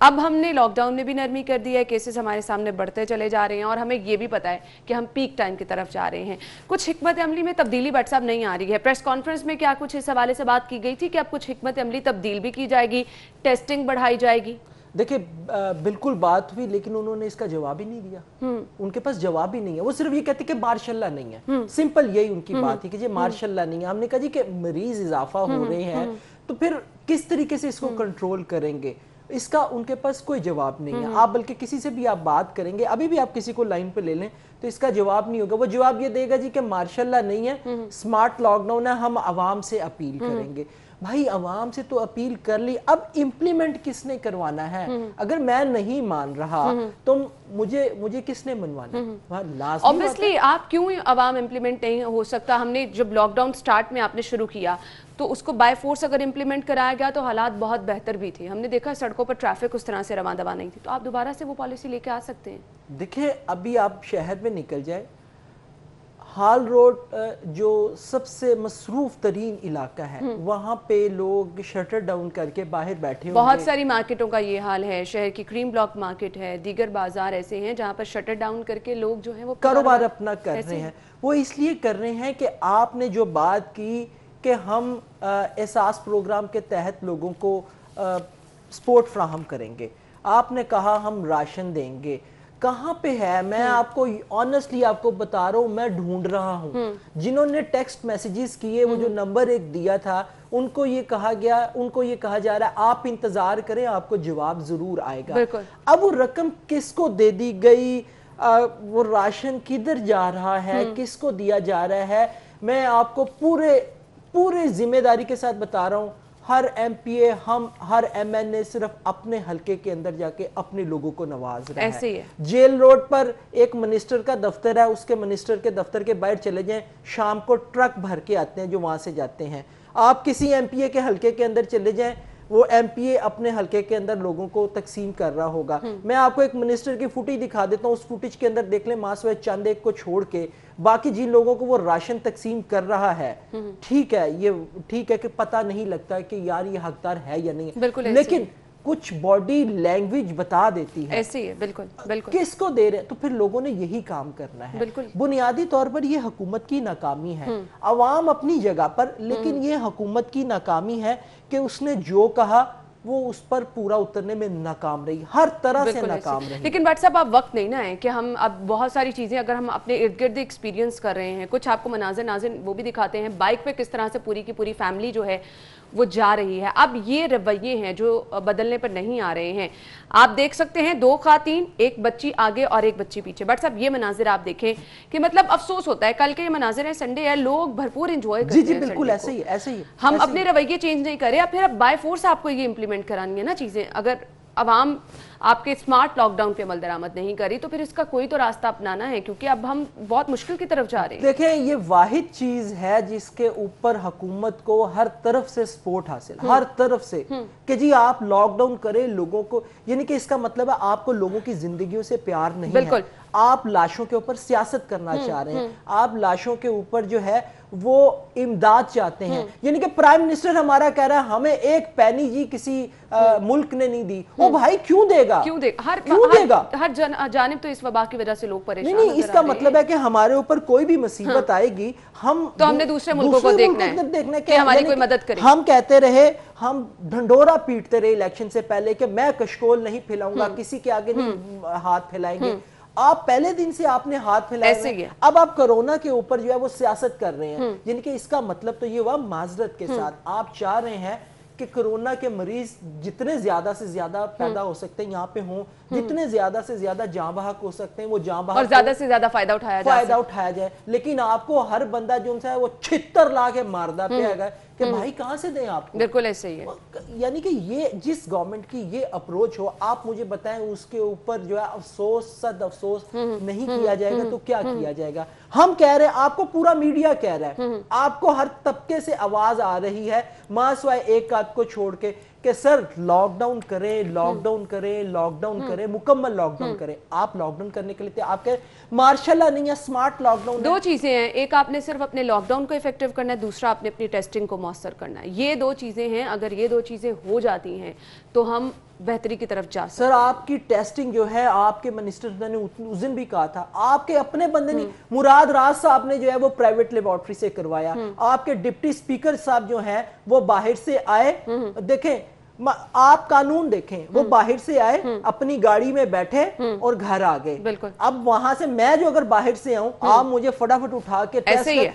اب ہم نے لاک ڈاؤن میں بھی نرمی کر دی ہے, کیسز ہمارے سامنے بڑھتے چلے جا رہے ہیں اور ہمیں یہ بھی پتا ہے کہ ہم پیک ٹائم کی طرف جا رہے ہیں. کچھ حکمت عملی میں تبدیلی بٹ صاحب نہیں آ رہی ہے؟ پریس کانفرنس میں کیا کچھ اس حوالے سے بات کی گئی تھی کہ اب کچھ حکمت عملی تبدیل بھی کی جائے گی, ٹیسٹنگ بڑھائی جائے گی؟ دیکھیں بالکل بات ہوئی, لیکن انہوں نے اس کا جواب ہی نہیں دیا. ان کے پاس جواب ہی نہیں ہے. وہ صرف یہ کہتے کہ ماشاء اللہ نہیں ہے, سمپل یہی ان کی بات ہے کہ جی ماشاء اللہ نہیں ہے. ہم نے کہا جی کہ مریض اضافہ ہو رہے ہیں تو پھر کس طریقے سے اس کو کنٹرول کریں گے, اس کا ان کے پاس کوئی جواب نہیں ہے. آپ بلکہ کسی سے بھی آپ بات کریں گے, ابھی بھی آپ کسی کو لائن پہ لے لیں تو اس کا جواب نہیں ہوگا. وہ جواب یہ دے گا جی کہ ماشاء اللہ نہیں ہے, سمارٹ لاک ڈاؤن ہے, ہم عوام سے اپیل کریں گے. بھائی عوام سے تو اپیل کر لی, اب امپلیمنٹ کس نے کروانا ہے؟ اگر میں نہیں مان رہا تو مجھے کس نے منوانا؟ obviously آپ کیوں عوام امپلیمنٹ نہیں ہو سکتا؟ ہم نے جب لاک ڈاؤن سٹارٹ میں آپ نے شروع کیا تو اس کو بائی فورس اگر امپلیمنٹ کرایا گیا تو حالات بہت بہتر بھی تھے. ہم نے دیکھا سڑکوں پر ٹریفک اس طرح سے رواں دواں نہیں تھی, تو آپ دوبارہ سے وہ پالیسی لے کے آ سکتے ہیں. دیکھیں ابھی آپ شہر میں نکل جائے, ہال روڈ جو سب سے مصروف ترین علاقہ ہے, وہاں پہ لوگ شٹر ڈاؤن کر کے باہر بیٹھے ہوں گے. بہت ساری مارکیٹوں کا یہ حال ہے, شہر کی کریم بلاک مارکیٹ ہے, دیگر بازار ایسے ہیں جہاں پر شٹر ڈاؤن کر کے لوگ جو ہیں وہ کاروبار اپنا کر رہے ہیں. وہ اس لیے کر رہے ہیں کہ آپ نے جو بات کی کہ ہم احساس پروگرام کے تحت لوگوں کو سپورٹ فراہم کریں گے, آپ نے کہا ہم راشن دیں گے, کہاں پہ ہے؟ میں آپ کو آنیسٹلی آپ کو بتا رہا ہوں, میں ڈھونڈ رہا ہوں. جنہوں نے ٹیکسٹ میسیجز کیے, وہ جو نمبر ایک دیا تھا, ان کو یہ کہا جا رہا ہے آپ انتظار کریں, آپ کو جواب ضرور آئے گا. اب وہ رقم کس کو دے دی گئی, وہ راشن کدھر جا رہا ہے, کس کو دیا جا رہا ہے, میں آپ کو پورے ذمہ داری کے ساتھ بتا رہا ہوں. ہر ایم پی اے, ہر ایم این اے صرف اپنے حلقے کے اندر جا کے اپنے لوگوں کو نواز رہا ہے. جیل روڈ پر ایک منسٹر کا دفتر ہے, اس کے منسٹر کے دفتر کے باہر چلے جائیں, شام کو ٹرک بھر کے آتے ہیں جو وہاں سے جاتے ہیں. آپ کسی ایم پی اے کے حلقے کے اندر چلے جائیں, وہ ایم پی اے اپنے حلقے کے اندر لوگوں کو تقسیم کر رہا ہوگا. میں آپ کو ایک منسٹر کی فوٹیج دکھا دیتا ہوں, اس فوٹیج کے اندر دیکھ لیں ماسوائے چند ایک کو چھوڑ کے باقی جن لوگوں کو وہ راشن تقسیم کر رہا ہے. ٹھیک ہے, یہ ٹھیک ہے کہ پتہ نہیں لگتا کہ یار یہ حقدار ہے یا نہیں, لیکن کچھ باڈی لینگویج بتا دیتی ہے ایسے ہی ہے. بالکل کس کو دے رہے ہیں, تو پھر لوگوں نے یہی کام کرنا ہے. بنیادی طور پر یہ حکومت کی ناکامی ہے, عوام اپنی جگہ پر, لیکن یہ حکومت کی ناکامی ہے کہ اس نے جو کہا وہ اس پر پورا اترنے میں ناکام رہی, ہر طرح سے ناکام رہی. لیکن بٹ صاحب آپ وقت نہیں نہ ہے کہ ہم اب بہت ساری چیزیں اگر ہم اپنے ارد گرد ایکسپیرینس کر رہے ہیں, کچھ آپ کو مناظر ناظر وہ بھی دکھاتے ہیں, بائک پہ کس طرح سے پوری کی پوری فیملی جو ہے وہ جا رہی ہے. اب یہ رویے ہیں جو بدلنے پر نہیں آ رہے ہیں. آپ دیکھ سکتے ہیں 2 خواتین, ایک بچی آگے اور ایک بچی پیچھے. بٹ صاحب یہ مناظر آپ دیکھیں کہ مطلب افسوس ہوتا ہے, کل کے یہ مناظر ہیں, سنڈے ہے, لوگ بھرپور انجوائے کرتے ہیں. جی بالکل ایسے ہی ہم اپنے رویے چینج نہیں کریں, اب پھر اب بائی فورس آپ کو یہ امپلیمنٹ کرانی ہے نا چیزیں. اگر عوام آپ کے اسمارٹ لاک ڈاؤن پہ عمل درآمد نہیں کری تو پھر اس کا کوئی تو راستہ اپنانا ہے, کیونکہ اب ہم بہت مشکل کی طرف جا رہے ہیں. دیکھیں یہ واحد چیز ہے جس کے اوپر حکومت کو ہر طرف سے سپورٹ حاصل, ہر طرف سے, کہ جی آپ لاک ڈاؤن کریں لوگوں کو, یعنی کہ اس کا مطلب ہے آپ کو لوگوں کی زندگیوں سے پیار نہیں ہے, آپ لاشوں کے اوپر سیاست کرنا چاہ رہے ہیں, آپ لاشوں کے اوپر جو ہے وہ امداد چاہتے ہیں. یعنی کہ پرائم منسٹر ہمارا کہہ رہا ہے ہمیں ایک پینی جی کسی ملک نے نہیں دی. وہ بھائی کیوں دے گا, ہر جانب تو اس وبا کی وجہ سے لوگ پریشان نہیں. اس کا مطلب ہے کہ ہمارے اوپر کوئی بھی مصیبت آئے گی, ہم نے دوسرے ملکوں کو دیکھنا ہے کہ ہماری کوئی مدد کرے. ہم کہتے رہے, ہم ڈھنڈورا پیٹتے رہے الیکشن سے پہلے کہ میں کشکول نہیں پھیلاؤں گا, کسی کے آگے نہیں ہاتھ پھیلائیں گے. آپ پہلے دن سے آپ نے ہاتھ پھیلائے, اب آپ کرونا کے اوپر جو ہے وہ سیاست کر رہے ہیں. یعنی کہ اس کا مطلب تو یہ ہوا معذرت کے ساتھ آپ چاہ رہے ہیں کہ کرونا کے مریض جتنے زیادہ سے زیادہ پیدا ہو سکتے ہیں یہاں پہ ہوں, جتنے زیادہ سے زیادہ جاں بحق ہو سکتے ہیں وہ جاں بحق اور زیادہ سے زیادہ فائدہ اٹھایا جائے. لیکن آپ کو ہر بندہ جو ان سے ہے وہ 76 لاکھ ماردہ پہ آئے گا کہ بھائی کہاں سے دیں آپ کو. بالکل ایسے ہی ہے. یعنی کہ یہ جس گورنمنٹ کی یہ اپروچ ہو, آپ مجھے بتائیں اس کے اوپر جو ہے صد افسوس نہیں کیا جائے گا تو کیا کیا جائے گا. ہم کہہ رہے ہیں, آپ کو پورا میڈیا کہہ رہا ہے, آپ کو ہر طبقے سے آواز آ رہی ہے, ماں سوائے ایک آدھ کو چھوڑ کے, کہ سر لاک ڈاؤن کرے لاک ڈاؤن کرے لاک ڈاؤن کرے مکمل لاک ڈاؤن کرے. آپ لاک ڈاؤن کرنے کے لیے آپ کہ مارشاء اللہ نہیں ہے, سمارٹ لاک ڈاؤن. دو چیزیں ہیں, ایک آپ نے صرف اپنے لاک ڈاؤن کو افیکٹو کرنا ہے, دوسرا آپ نے اپنی ٹیسٹنگ کو مؤثر کرنا ہے. یہ دو چیزیں ہیں, اگر یہ دو چیزیں ہو جاتی ہیں تو ہم بہتری کی طرف جا سکتے ہیں. سر آپ کی ٹیسٹنگ جو ہے, آپ کے منسٹر نے اس دن بھی کہا تھا, آپ کے اپنے بندے نہیں, مراد راز صاحب نے جو ہے وہ پرائیویٹ لیبارٹری سے کروایا. آپ کے ڈپٹی سپیکر صاحب جو ہیں وہ باہر سے آئے, دیکھیں آپ قانون دیکھیں, وہ باہر سے آئے, اپنی گاڑی میں بیٹھے اور گھر آ گئے. اب وہاں سے میں جو اگر باہر سے آؤں, آپ مجھے فٹافٹ اٹھا کے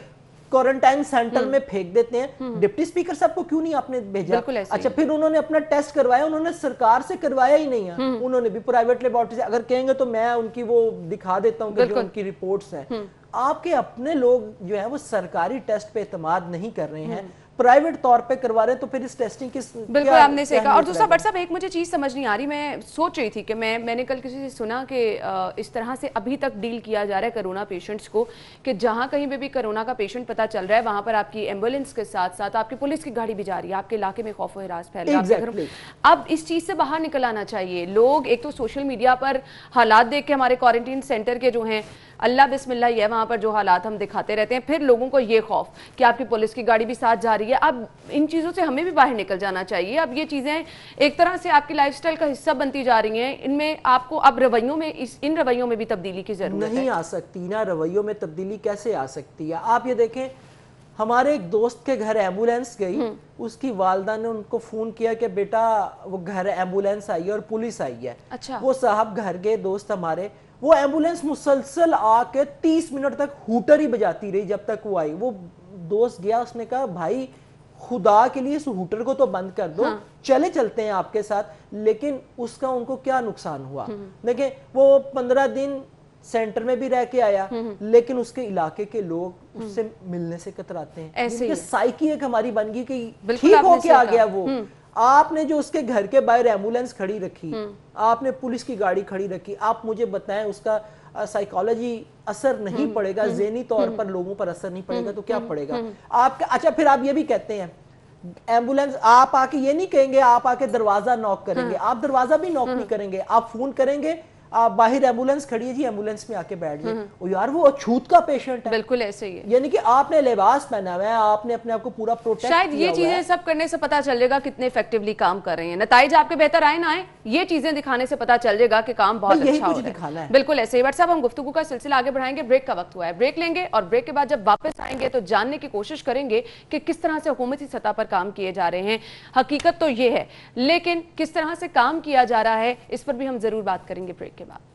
کوارنٹائن سینٹر میں پھینک دیتے ہیں. ڈپٹی سپیکر صاحب کو کیوں نہیں آپ نے بھیجا؟ اچھا پھر انہوں نے اپنا ٹیسٹ کروایا, انہوں نے سرکار سے کروایا ہی نہیں ہے, انہوں نے بھی پرائیویٹ لیبارٹری سے. اگر کہیں گے تو میں ان کی وہ دکھا دیتا ہوں کہ جو ان کی رپورٹس ہیں. آپ کے اپنے لوگ جو ہیں وہ سرکاری ٹیسٹ پہ اعتماد نہیں کر رہے ہیں, پرائیویٹ طور پہ کروا رہے ہیں, تو پھر اس ٹیسٹنگ کی بالکل آپ نے سے کہا. اور دوسرا بٹ صاحب ایک مجھے چیز سمجھ نہیں آ رہی, میں سوچ رہی تھی کہ میں نے کل کسی سے سنا کہ اس طرح سے ابھی تک ڈیل کیا جا رہا ہے کرونا پیشنٹس کو کہ جہاں کہیں پہ بھی کرونا کا پیشنٹ پتہ چل رہا ہے وہاں پر آپ کی ایمبولینس کے ساتھ ساتھ آپ کی پولیس کی گاڑی بھی جا رہی ہے, آپ کے علاقے میں خوف و ہراس پھیل رہا ہے. اب اس چیز سے باہر نکل آنا چاہیے. لوگ ایک تو سوشل میڈیا پر حالات دیکھ کے ہمارے کوارنٹین سینٹر کے جو ہیں اللہ بسم اللہ یہ وہاں پر جو حالات ہم دکھاتے رہتے ہیں, پھر لوگوں کو یہ خوف کہ آپ کی پولیس کی گاڑی بھی ساتھ جا رہی ہے. اب ان چیزوں سے ہمیں بھی باہر نکل جانا چاہیے. اب یہ چیزیں ایک طرح سے آپ کی لائف سٹائل کا حصہ بنتی جا رہی ہیں, ان میں آپ کو اب رویوں میں ان رویوں میں بھی تبدیلی کی ضرورت ہے. نہیں آ سکتی نا, رویوں میں تبدیلی کیسے آ سکتی ہے؟ آپ یہ دیکھیں, ہمارے ایک دوست کے گھر ایمبولینس گئی, اس کی والدہ نے ان کو فون کیا کہ بیٹا وہ گھر ایمبولینس آئی ہے اور پولیس آئی ہے. وہ صاحب گھر گئے دوست ہمارے, وہ ایمبولینس مسلسل آ کے 30 منٹ تک ہوٹر ہی بجاتی رہی جب تک وہ آئی. وہ دوست گیا, اس نے کہا بھائی خدا کے لیے اس ہوٹر کو تو بند کر دو, چلتے ہیں آپ کے ساتھ. لیکن اس کا ان کو کیا نقصان ہوا؟ دیکھیں وہ 15 دن سینٹر میں بھی رہ کے آیا, لیکن اس کے علاقے کے لوگ اس سے ملنے سے کتراتے ہیں. ایسے سائیکی ایک ہماری بن گئی کہ ٹھیک ہو کے آ گیا وہ. آپ نے جو اس کے گھر کے باہر ایمبولینس کھڑی رکھی, آپ نے پولیس کی گاڑی کھڑی رکھی, آپ مجھے بتائیں اس کا سائیکالوجی اثر نہیں پڑے گا, ذہنی طور پر لوگوں پر اثر نہیں پڑے گا تو کیا پڑے گا آپ کا؟ اچھا پھر آپ یہ بھی کہتے ہیں ایمبولینس, آپ آ کے یہ نہیں کہیں گے آپ آ کے دروازہ نوک کریں گے, آپ دروازہ بھی نوک نہیں کریں گے, آپ فون کریں گے آپ باہر ایمبولینس کھڑی ہے جی ایمبولینس میں آ کے بیٹھ جائیں. یار وہ اچھوت کا پیشنٹ ہے. بالکل ایسے ہی ہے, یعنی کہ آپ نے لباس پہنا ہوا ہے, آپ نے اپنے آپ کو پورا پروٹیکٹ کیا ہوا ہے. شاید یہ چیزیں سب کرنے سے پتہ چل جائے گا کتنے ایفیکٹیولی کام کر رہے ہیں. نتائج آپ کے بہتر آئے نہ آئے, یہ چیزیں دکھانے سے پتہ چل جائے گا کہ کام بہت اچھا ہو رہا ہے. بالکل ایسے ہی. بٹ صاحب ہم گفتگو کا سلسلہ آگے بڑھائیں گے, بریک کا وقت ہوا ہے, بریک لیں گے اور بریک کے بعد جب واپس آئیں گے تو جاننے کی کوشش کریں گے کہ کس طرح سے حکومتی سطح پر کام کیے جا رہے ہیں. حقیقت تو یہ ہے, لیکن کس طرح سے کام کیا جا رہا ہے اس پر بھی ہم ضرور بات کریں گے بریک کے بعد.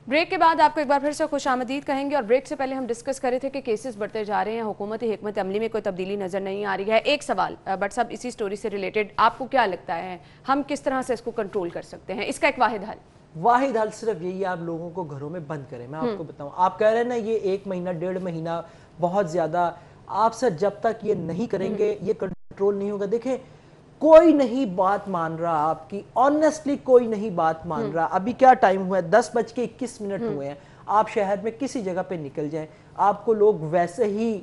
بریک کے بعد آپ کو ایک بار پھر سے خوش آمدید کہیں گے, اور بریک سے پہلے ہم ڈسکس کر رہے تھے کہ کیسز بڑھتے جا رہے ہیں, حکومتی حکمت عملی میں کوئی تبدیلی نظر نہیں آ رہی ہے. ایک سوال بٹ صاحب اسی سٹوری سے ریلیٹڈ, آپ کو کیا لگتا ہے ہم کس طرح سے اس کو کنٹرول کر سکتے ہیں؟ اس کا ایک واحد حل صرف یہی ہے, آپ لوگوں کو گھروں میں بند کریں. میں آپ کو بتاؤں, آپ کہہ رہے ہیں نا یہ 1 مہینہ 1.5 مہینہ بہت زیادہ, آپ سر جب تک یہ نہیں کریں گے یہ کنٹرول نہیں ہوگا. دیکھیں کوئی نہیں بات مان رہا آپ کی, آنیسٹلی کوئی نہیں بات مان رہا. ابھی کیا ٹائم ہوا ہے, 10:21 ہوئے ہیں. آپ شہر میں کسی جگہ پہ نکل جائیں, آپ کو لوگ ویسے ہی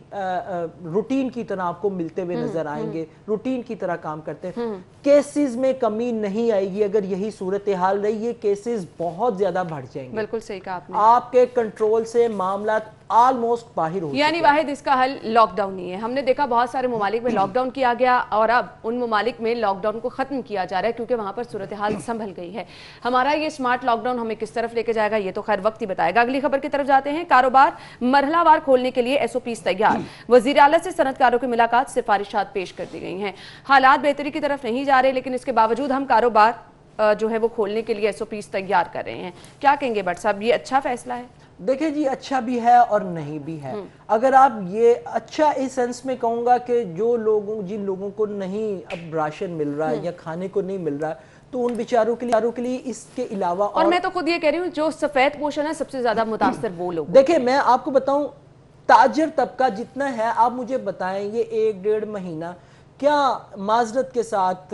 روٹین کی طرح آپ کو ملتے ہوئے نظر آئیں گے, روٹین کی طرح کام کرتے ہیں. کیسز میں کمی نہیں آئے گی اگر یہی صورتحال رہی, یہ کیسز بہت زیادہ بڑھ جائیں گے. بالکل صحیح کہا آپ نے. آپ کے کنٹرول سے معاملات آلموسٹ باہر ہو, یعنی واحد اس کا حل لاک ڈاؤن نہیں ہے. ہم نے دیکھا بہت سارے ممالک میں لاک ڈاؤن کیا گیا, اور اب ان ممالک میں لاک ڈاؤن کو ختم کیا جا رہا ہے کیونکہ وہاں پر صورتحال سنبھل گئی ہے. ہمارا یہ سمارٹ لاک ڈاؤن ہمیں کس طرف لے کے جائے گا یہ تو خیر وقت ہی بتائے گا. اگلی خبر کی طرف جاتے ہیں. کاروبار مرحلہ وار کھولنے کے لیے SOPs تیار, وزیر اعلیٰ سے صنعت کاروں کی ملاقات, سفارشات پیش کر دی گئی ہیں. حالات بہتری کی طرف نہیں جا رہے, لیکن اس کے باوجود ہم کاروبار جو ہے وہ کھولنے کے لیے SOPs تیار کر رہے ہیں. کیا کہیں گے بٹ صاحب, یہ اچھا فیصلہ ہے؟ دیکھیں جی اچھا بھی ہے اور نہیں بھی ہے. اگر آپ یہ اچھا اس سینس میں کہوں گا کہ جن لوگوں کو نہیں اب راشن مل رہا ہے یا کھانے کو نہیں مل رہا, تو ان بیچاروں کے لیے اس کے علاوہ اور میں تو خود یہ کہہ رہی ہوں جو سفید پوشن ہے سب سے زیادہ متاثر وہ لوگ. دیکھیں میں آپ کو بتاؤں, تاجر طبقہ جتنا ہے, آپ مجھے بتائیں یہ 1.5 مہینہ کیا معذرت کے ساتھ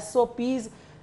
SOPs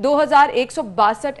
2162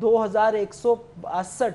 2162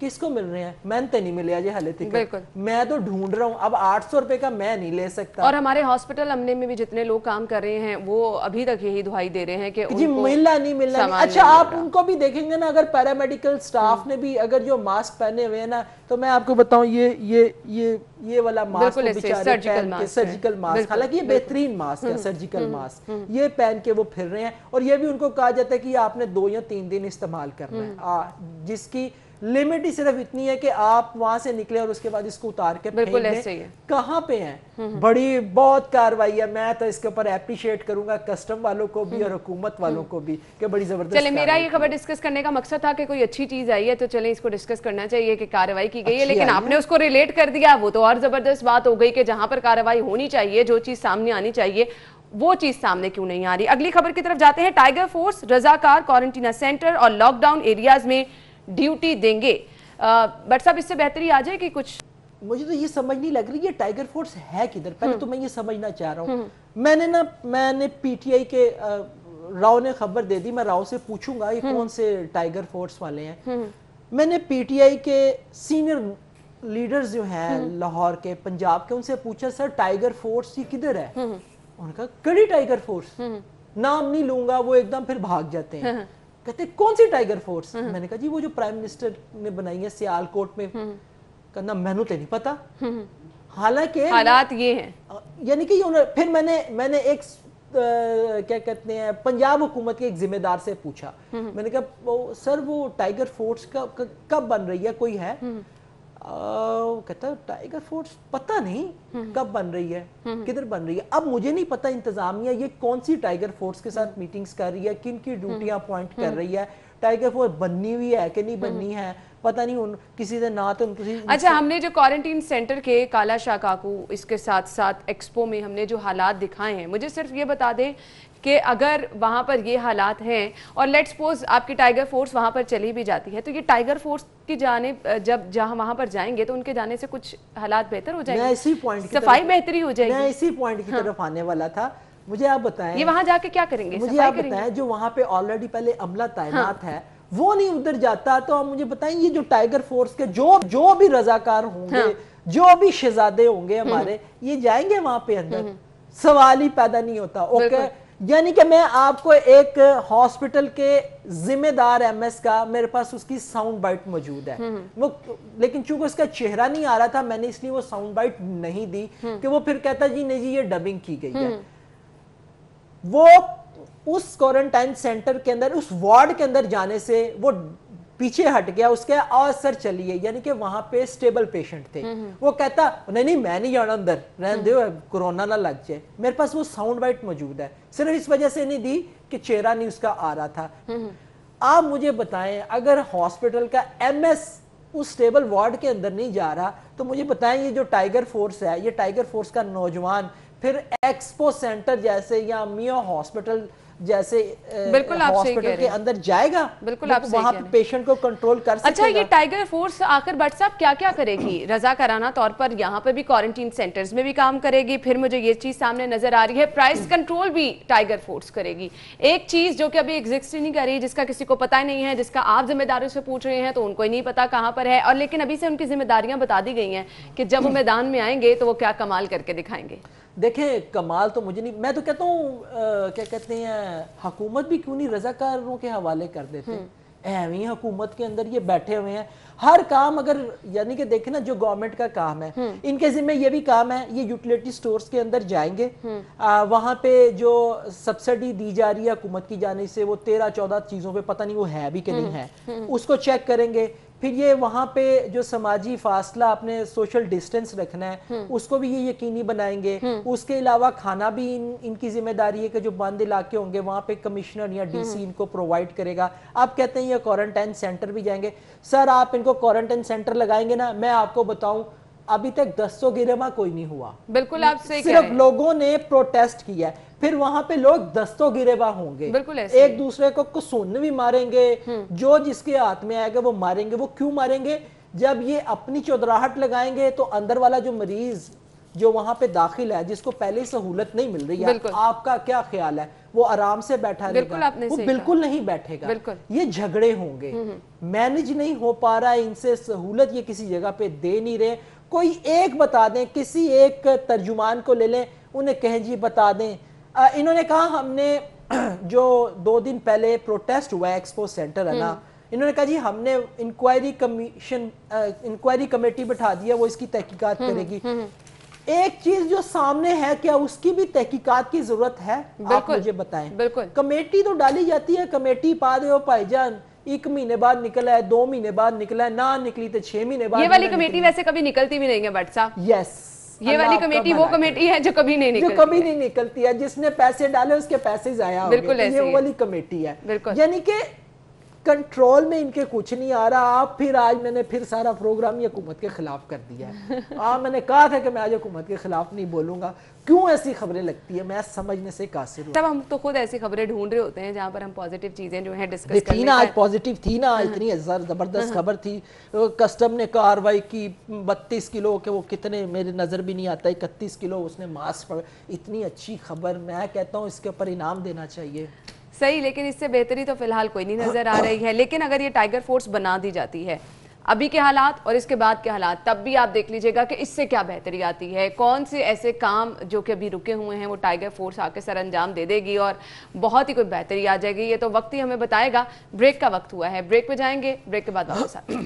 کس کو مل رہے ہیں؟ میں تے نہیں ملے آجے حالے تک. بالکل. میں تو ڈھونڈ رہا ہوں, اب 800 روپے کا میں نہیں لے سکتا. اور ہمارے ہاسپٹل عملے میں بھی جتنے لوگ کام کر رہے ہیں وہ ابھی تک یہی دہائی دے رہے ہیں کہ جی ملنا نہیں. اچھا آپ ان کو بھی دیکھیں گے نا, اگر پیرامیڈیکل سٹاف نے بھی اگر جو ماسک پہنے ہوئے ہیں نا, تو میں آپ کو بتاؤں یہ والا ماسک بیچارے پہن کے, سرجیکل ماسک, حالانکہ یہ بہترین ماسک ہے سرجیکل ماسک, یہ پہن کے وہ پھر رہے ہیں. اور یہ بھی ان کو کہا جاتا ہے کہ آپ نے 2 یا 3 دن استعمال کرنا ہے, جس کی لمٹ ہی صرف اتنی ہے کہ آپ وہاں سے نکلے اور اس کے بعد اس کو اتار کے پھینک دیں. کہاں پہ ہیں؟ بڑی بہت کاروائی ہے. میں تو اس کے اوپر اپریشیٹ کروں گا کسٹم والوں کو بھی اور حکومت والوں کو بھی کہ بڑی زبردست. چلیں, میرا یہ خبر ڈسکس کرنے کا مقصد تھا کہ کوئی اچھی چیز آئی ہے تو چلیں اس کو ڈسکس کرنا چاہیے کہ کارروائی کی گئی ہے, لیکن آپ نے اس کو ریلیٹ کر دیا, وہ تو اور زبردست بات ہو گئی کہ جہاں پر کارروائی ہونی چاہیے, جو چیز سامنے آنی چاہیے وہ چیز سامنے کیوں نہیں آ رہی. اگلی خبر کی طرف جاتے ہیں. ٹائیگر فورس رضاکار کوارنٹینا سینٹر اور لاک ڈاؤن ایریاز میں ڈیوٹی دیں گے. بٹ صاحب اس سے بہتری آ جائے کہ کچھ, مجھے تو یہ سمجھ نہیں لگ رہی یہ ٹائیگر فورس ہے کدھر. پہلے تو میں یہ سمجھنا چاہ رہا ہوں. میں نے پی ٹی آئی کے راؤ نے خبر دے دی, میں راؤ سے پوچھوں گا یہ کون سے ٹائیگر فورس والے ہیں. میں نے پی ٹی آئی کے سینئر لیڈرز جو ہیں لاہور کے, پنجاب کے, ان سے پوچھا سر ٹائیگر فورس یہ کدھر ہے؟ انہوں نے کہا کڑی ٹائیگر فورس. نام نہیں لوں گا, وہ ایک دم پھر بھاگ جاتے ہیں. کہتے کون سی ٹائیگر فورس؟ میں نے کہا جی وہ جو پرائم منسٹر نے بنائی ہے سیال کوٹ میں. کہنا میں نے تو نہیں پتا. حالانکہ حالات یہ ہیں, یعنی کہ پھر میں نے ایک کیا کہتے ہیں پنجاب حکومت کے ایک ذمہ دار سے پوچھا. میں نے کہا سر وہ ٹائیگر فورس کب بن رہی ہے, کوئی ہے؟ کہتا ٹائیگر فورس پتہ نہیں کب بن رہی ہے, کدھر بن رہی ہے. اب مجھے نہیں پتا انتظامیہ یہ کون سی ٹائیگر فورس کے ساتھ میٹنگز کر رہی ہے, کن کی ڈیوٹیاں اپوائنٹ کر رہی ہے, ٹائیگر فورس بننی ہوئی ہے کہ نہیں بننی ہے, پتہ نہیں کسی سے نہ تو. اچھا ہم نے جو کوارنٹین سینٹر کے کالا شاہ کاکو اس کے ساتھ ساتھ ایکسپو میں ہم نے جو حالات دکھائے ہیں, مجھے صرف یہ بتا دیں کہ اگر وہاں پر یہ حالات ہیں اور لیٹ سپوز آپ کی ٹائیگر فورس وہاں پر چلی بھی جاتی ہے, تو یہ ٹائیگر فورس کی جانب جہاں وہاں پر جائیں گے تو ان کے جانے سے کچھ حالات بہتر ہو جائیں گے, صفائی بہتری ہو جائے گی. میں اسی پوائنٹ کی طرف آنے والا تھا. مجھے آپ بتائیں یہ وہاں جا کے کیا کریں گے, مجھے آپ بتائیں جو وہاں پہ آلریڈی پہلے عملہ تعینات ہے وہ نہیں ادھر جاتا, تو آپ مجھے بتائیں یہ جو ٹائیگر فورس کے جو بھی رضاکار ہوں گے, جو بھی شہزادے ہوں گے ہمارے, یہ جائیں گے وہاں پہ اندر؟ سوال ہی پیدا نہیں ہوتا. اوکے, یعنی کہ میں آپ کو ایک ہاسپٹل کے ذمہ دار ایم ایس کا, میرے پاس اس کی ساؤنڈ بائٹ موجود ہے, لیکن چونکہ اس کا چہرہ نہیں آ رہا تھا میں نے اس لیے وہ ساؤنڈ بائٹ نہیں دی کہ وہ پھر کہتا جی نہیں جی یہ ڈبنگ کی گئی ہے. وہ اس کوارنٹائن سینٹر کے اندر, اس وارڈ کے اندر جانے سے وہ پیچھے ہٹ گیا, اس کے اور سر چلیے, یعنی کہ وہاں پہ سٹیبل پیشنٹ تھے. وہ کہتا نہیں میں نہیں جانا اندر, رہن دیو کورونا نہ لگ جائے. میرے پاس وہ ساؤنڈ بائٹ موجود ہے, صرف اس وجہ سے نہیں دی کہ چہرہ نہیں اس کا آ رہا تھا. آپ مجھے بتائیں اگر ہاسپٹل کا ایم ایس اس سٹیبل وارڈ کے اندر نہیں جا رہا تو مجھے بتائیں یہ جو ٹائیگر فورس ہے, یہ ٹائیگر فورس کا نوجوان پھر ایکسپو سینٹر جیسے یا میو ہاسپٹل جیسے ہاسپٹل کے اندر جائے گا, وہاں پہ پیشنٹ کو کنٹرول کر سکے گا. اچھا یہ ٹائیگر فورس آخر بٹ صاحب کیا کیا کرے گی؟ رضاکارانہ طور پر یہاں پر بھی کوارنٹین سینٹرز میں بھی کام کرے گی, پھر مجھے یہ چیز سامنے نظر آ رہی ہے پرائس کنٹرول بھی ٹائیگر فورس کرے گی. ایک چیز جو کہ ابھی ایگزسٹ نہیں کر رہی, جس کا کسی کو پتہ نہیں ہے, جس کا آپ ذمہ داروں سے پوچھ رہے ہیں تو ان کو ہی نہیں پتا کہاں پر ہے, اور لیکن ابھی سے ان کی ذمہ داریاں بتا دی گئی ہیں کہ جب وہ میدان میں آئیں گے تو وہ کیا کمال کر کے دکھائیں گے. دیکھیں کمال تو مجھے نہیں, میں تو کہتا ہوں کیا کہتے ہیں حکومت بھی کیوں نہیں رضاکاروں کے حوالے کر دیتے. ایویں حکومت کے اندر یہ بیٹھے ہوئے ہیں, ہر کام اگر یعنی کہ دیکھیں نا جو گورنمنٹ کا کام ہے ان کے ذمہ یہ بھی کام ہے, یہ یوٹیلیٹی سٹورز کے اندر جائیں گے, وہاں پہ جو سبسڈی دی جا رہی ہے حکومت کی جانب سے وہ 13-14 چیزوں پہ پتہ نہیں وہ ہے بھی کہ نہیں ہے, اس کو چیک کریں گے. پھر یہ وہاں پہ جو سماجی فاصلہ اپنے سوشل ڈسٹنس رکھنا ہے اس کو بھی یہ یقینی بنائیں گے. اس کے علاوہ کھانا بھی ان کی ذمہ داری ہے کہ جو بند علاقے ہوں گے وہاں پہ کمشنر یا ڈی سی ان کو پرووائڈ کرے گا. آپ کہتے ہیں یہ کوارنٹائن سینٹر بھی جائیں گے, سر آپ ان کو کوارنٹائن سینٹر لگائیں گے نا, میں آپ کو بتاؤں ابھی تک 200 گرما کوئی نہیں ہوا. بالکل آپ سے صرف لوگوں نے پروٹیسٹ کیا ہے, پھر وہاں پہ لوگ 200 گریباں ہوں گے, ایک دوسرے کو کسون بھی ماریں گے, جو جس کے ہاتھ میں آئے گا وہ ماریں گے. وہ کیوں ماریں گے؟ جب یہ اپنی چودراہٹ لگائیں گے تو اندر والا جو مریض جو وہاں پہ داخل ہے جس کو پہلے سہولت نہیں مل رہی ہے, آپ کا کیا خیال ہے وہ آرام سے بیٹھا رہے گا؟ وہ بالکل نہیں بیٹھے گا. یہ جھگڑے ہوں گے, مینج نہیں ہو پا رہا ہے ان سے سہولت, یہ کسی جگہ پہ دے نہیں رہے. کوئی ایک بتا دیں, کسی ایک ترجمان کو لے لیں, انہیں کہیں جی بتا دیں. انہوں نے کہا ہم نے جو 2 دن پہلے پروٹیسٹ ہوا ہے ایکسپو سینٹر ہے نا, انہوں نے کہا جی ہم نے انکوائری کمیٹی بٹھا دیا, وہ اس کی تحقیقات کرے گی. ایک چیز جو سامنے ہے, کیا اس کی بھی تحقیقات کی ضرورت ہے؟ آپ مجھے بتائیں. کمیٹی تو ڈالی جاتی ہے, کمیٹی پا دے ہو بھائی جان, 1 مہینے بعد نکلا ہے, 2 مہینے بعد نکلا ہے, نہ نکلی تو 6 مہینے بعد. یہ والی کمیٹی ویسے کبھی نکلتی بھی نہیں ہے بٹ صاحب. یس, یہ والی کمیٹی وہ کمیٹی ہے جو کبھی نہیں نکلتی, جو کبھی نہیں نکلتی ہے. جس نے پیسے ڈالے اس کے پیسے ضائع ہو گئے, یہ والی کمیٹی ہے. یعنی کہ کنٹرول میں ان کے کچھ نہیں آ رہا. آپ پھر آج میں نے پھر سارا پروگرام یہ حکومت کے خلاف کر دیا ہے. میں نے کہا تھا کہ میں آج حکومت کے خلاف نہیں بولوں گا. کیوں ایسی خبریں لگتی ہیں, میں سمجھنے سے قاصر ہوں. تب ہم تو خود ایسی خبریں ڈھونڈ رہے ہوتے ہیں جہاں پر ہم پازیٹیو چیزیں جو ہیں ڈسکس کریں. تھی نا آج پازیٹیو تھی نا, اتنی زبردست خبر تھی. کسٹم نے کاروائی کی 32 کلو کے, وہ کتنے میرے نظر بھی نہیں آتا, 31 کلو اس نے ماسک پکڑا. اتنی اچھی خبر, میں کہتا ہوں اس کے اوپر انعام دینا چاہیے. صحیح, لیکن اس سے بہتری تو فی الحال کوئی نہیں نظر آ رہی ہے. لیکن اگر یہ ٹائیگر فورس بنا دی جاتی ہے, ابھی کے حالات اور اس کے بعد کے حالات, تب بھی آپ دیکھ لیجئے گا کہ اس سے کیا بہتری آتی ہے. کون سے ایسے کام جو کہ ابھی رکے ہوئے ہیں وہ ٹائیگر فورس آ کے سر انجام دے دے گی اور بہت ہی کوئی بہتری آ جائے گی. یہ تو وقت ہی ہمیں بتائے گا. بریک کا وقت ہوا ہے, بریک پہ جائیں گے, بریک کے بعد واپس آتے ہیں.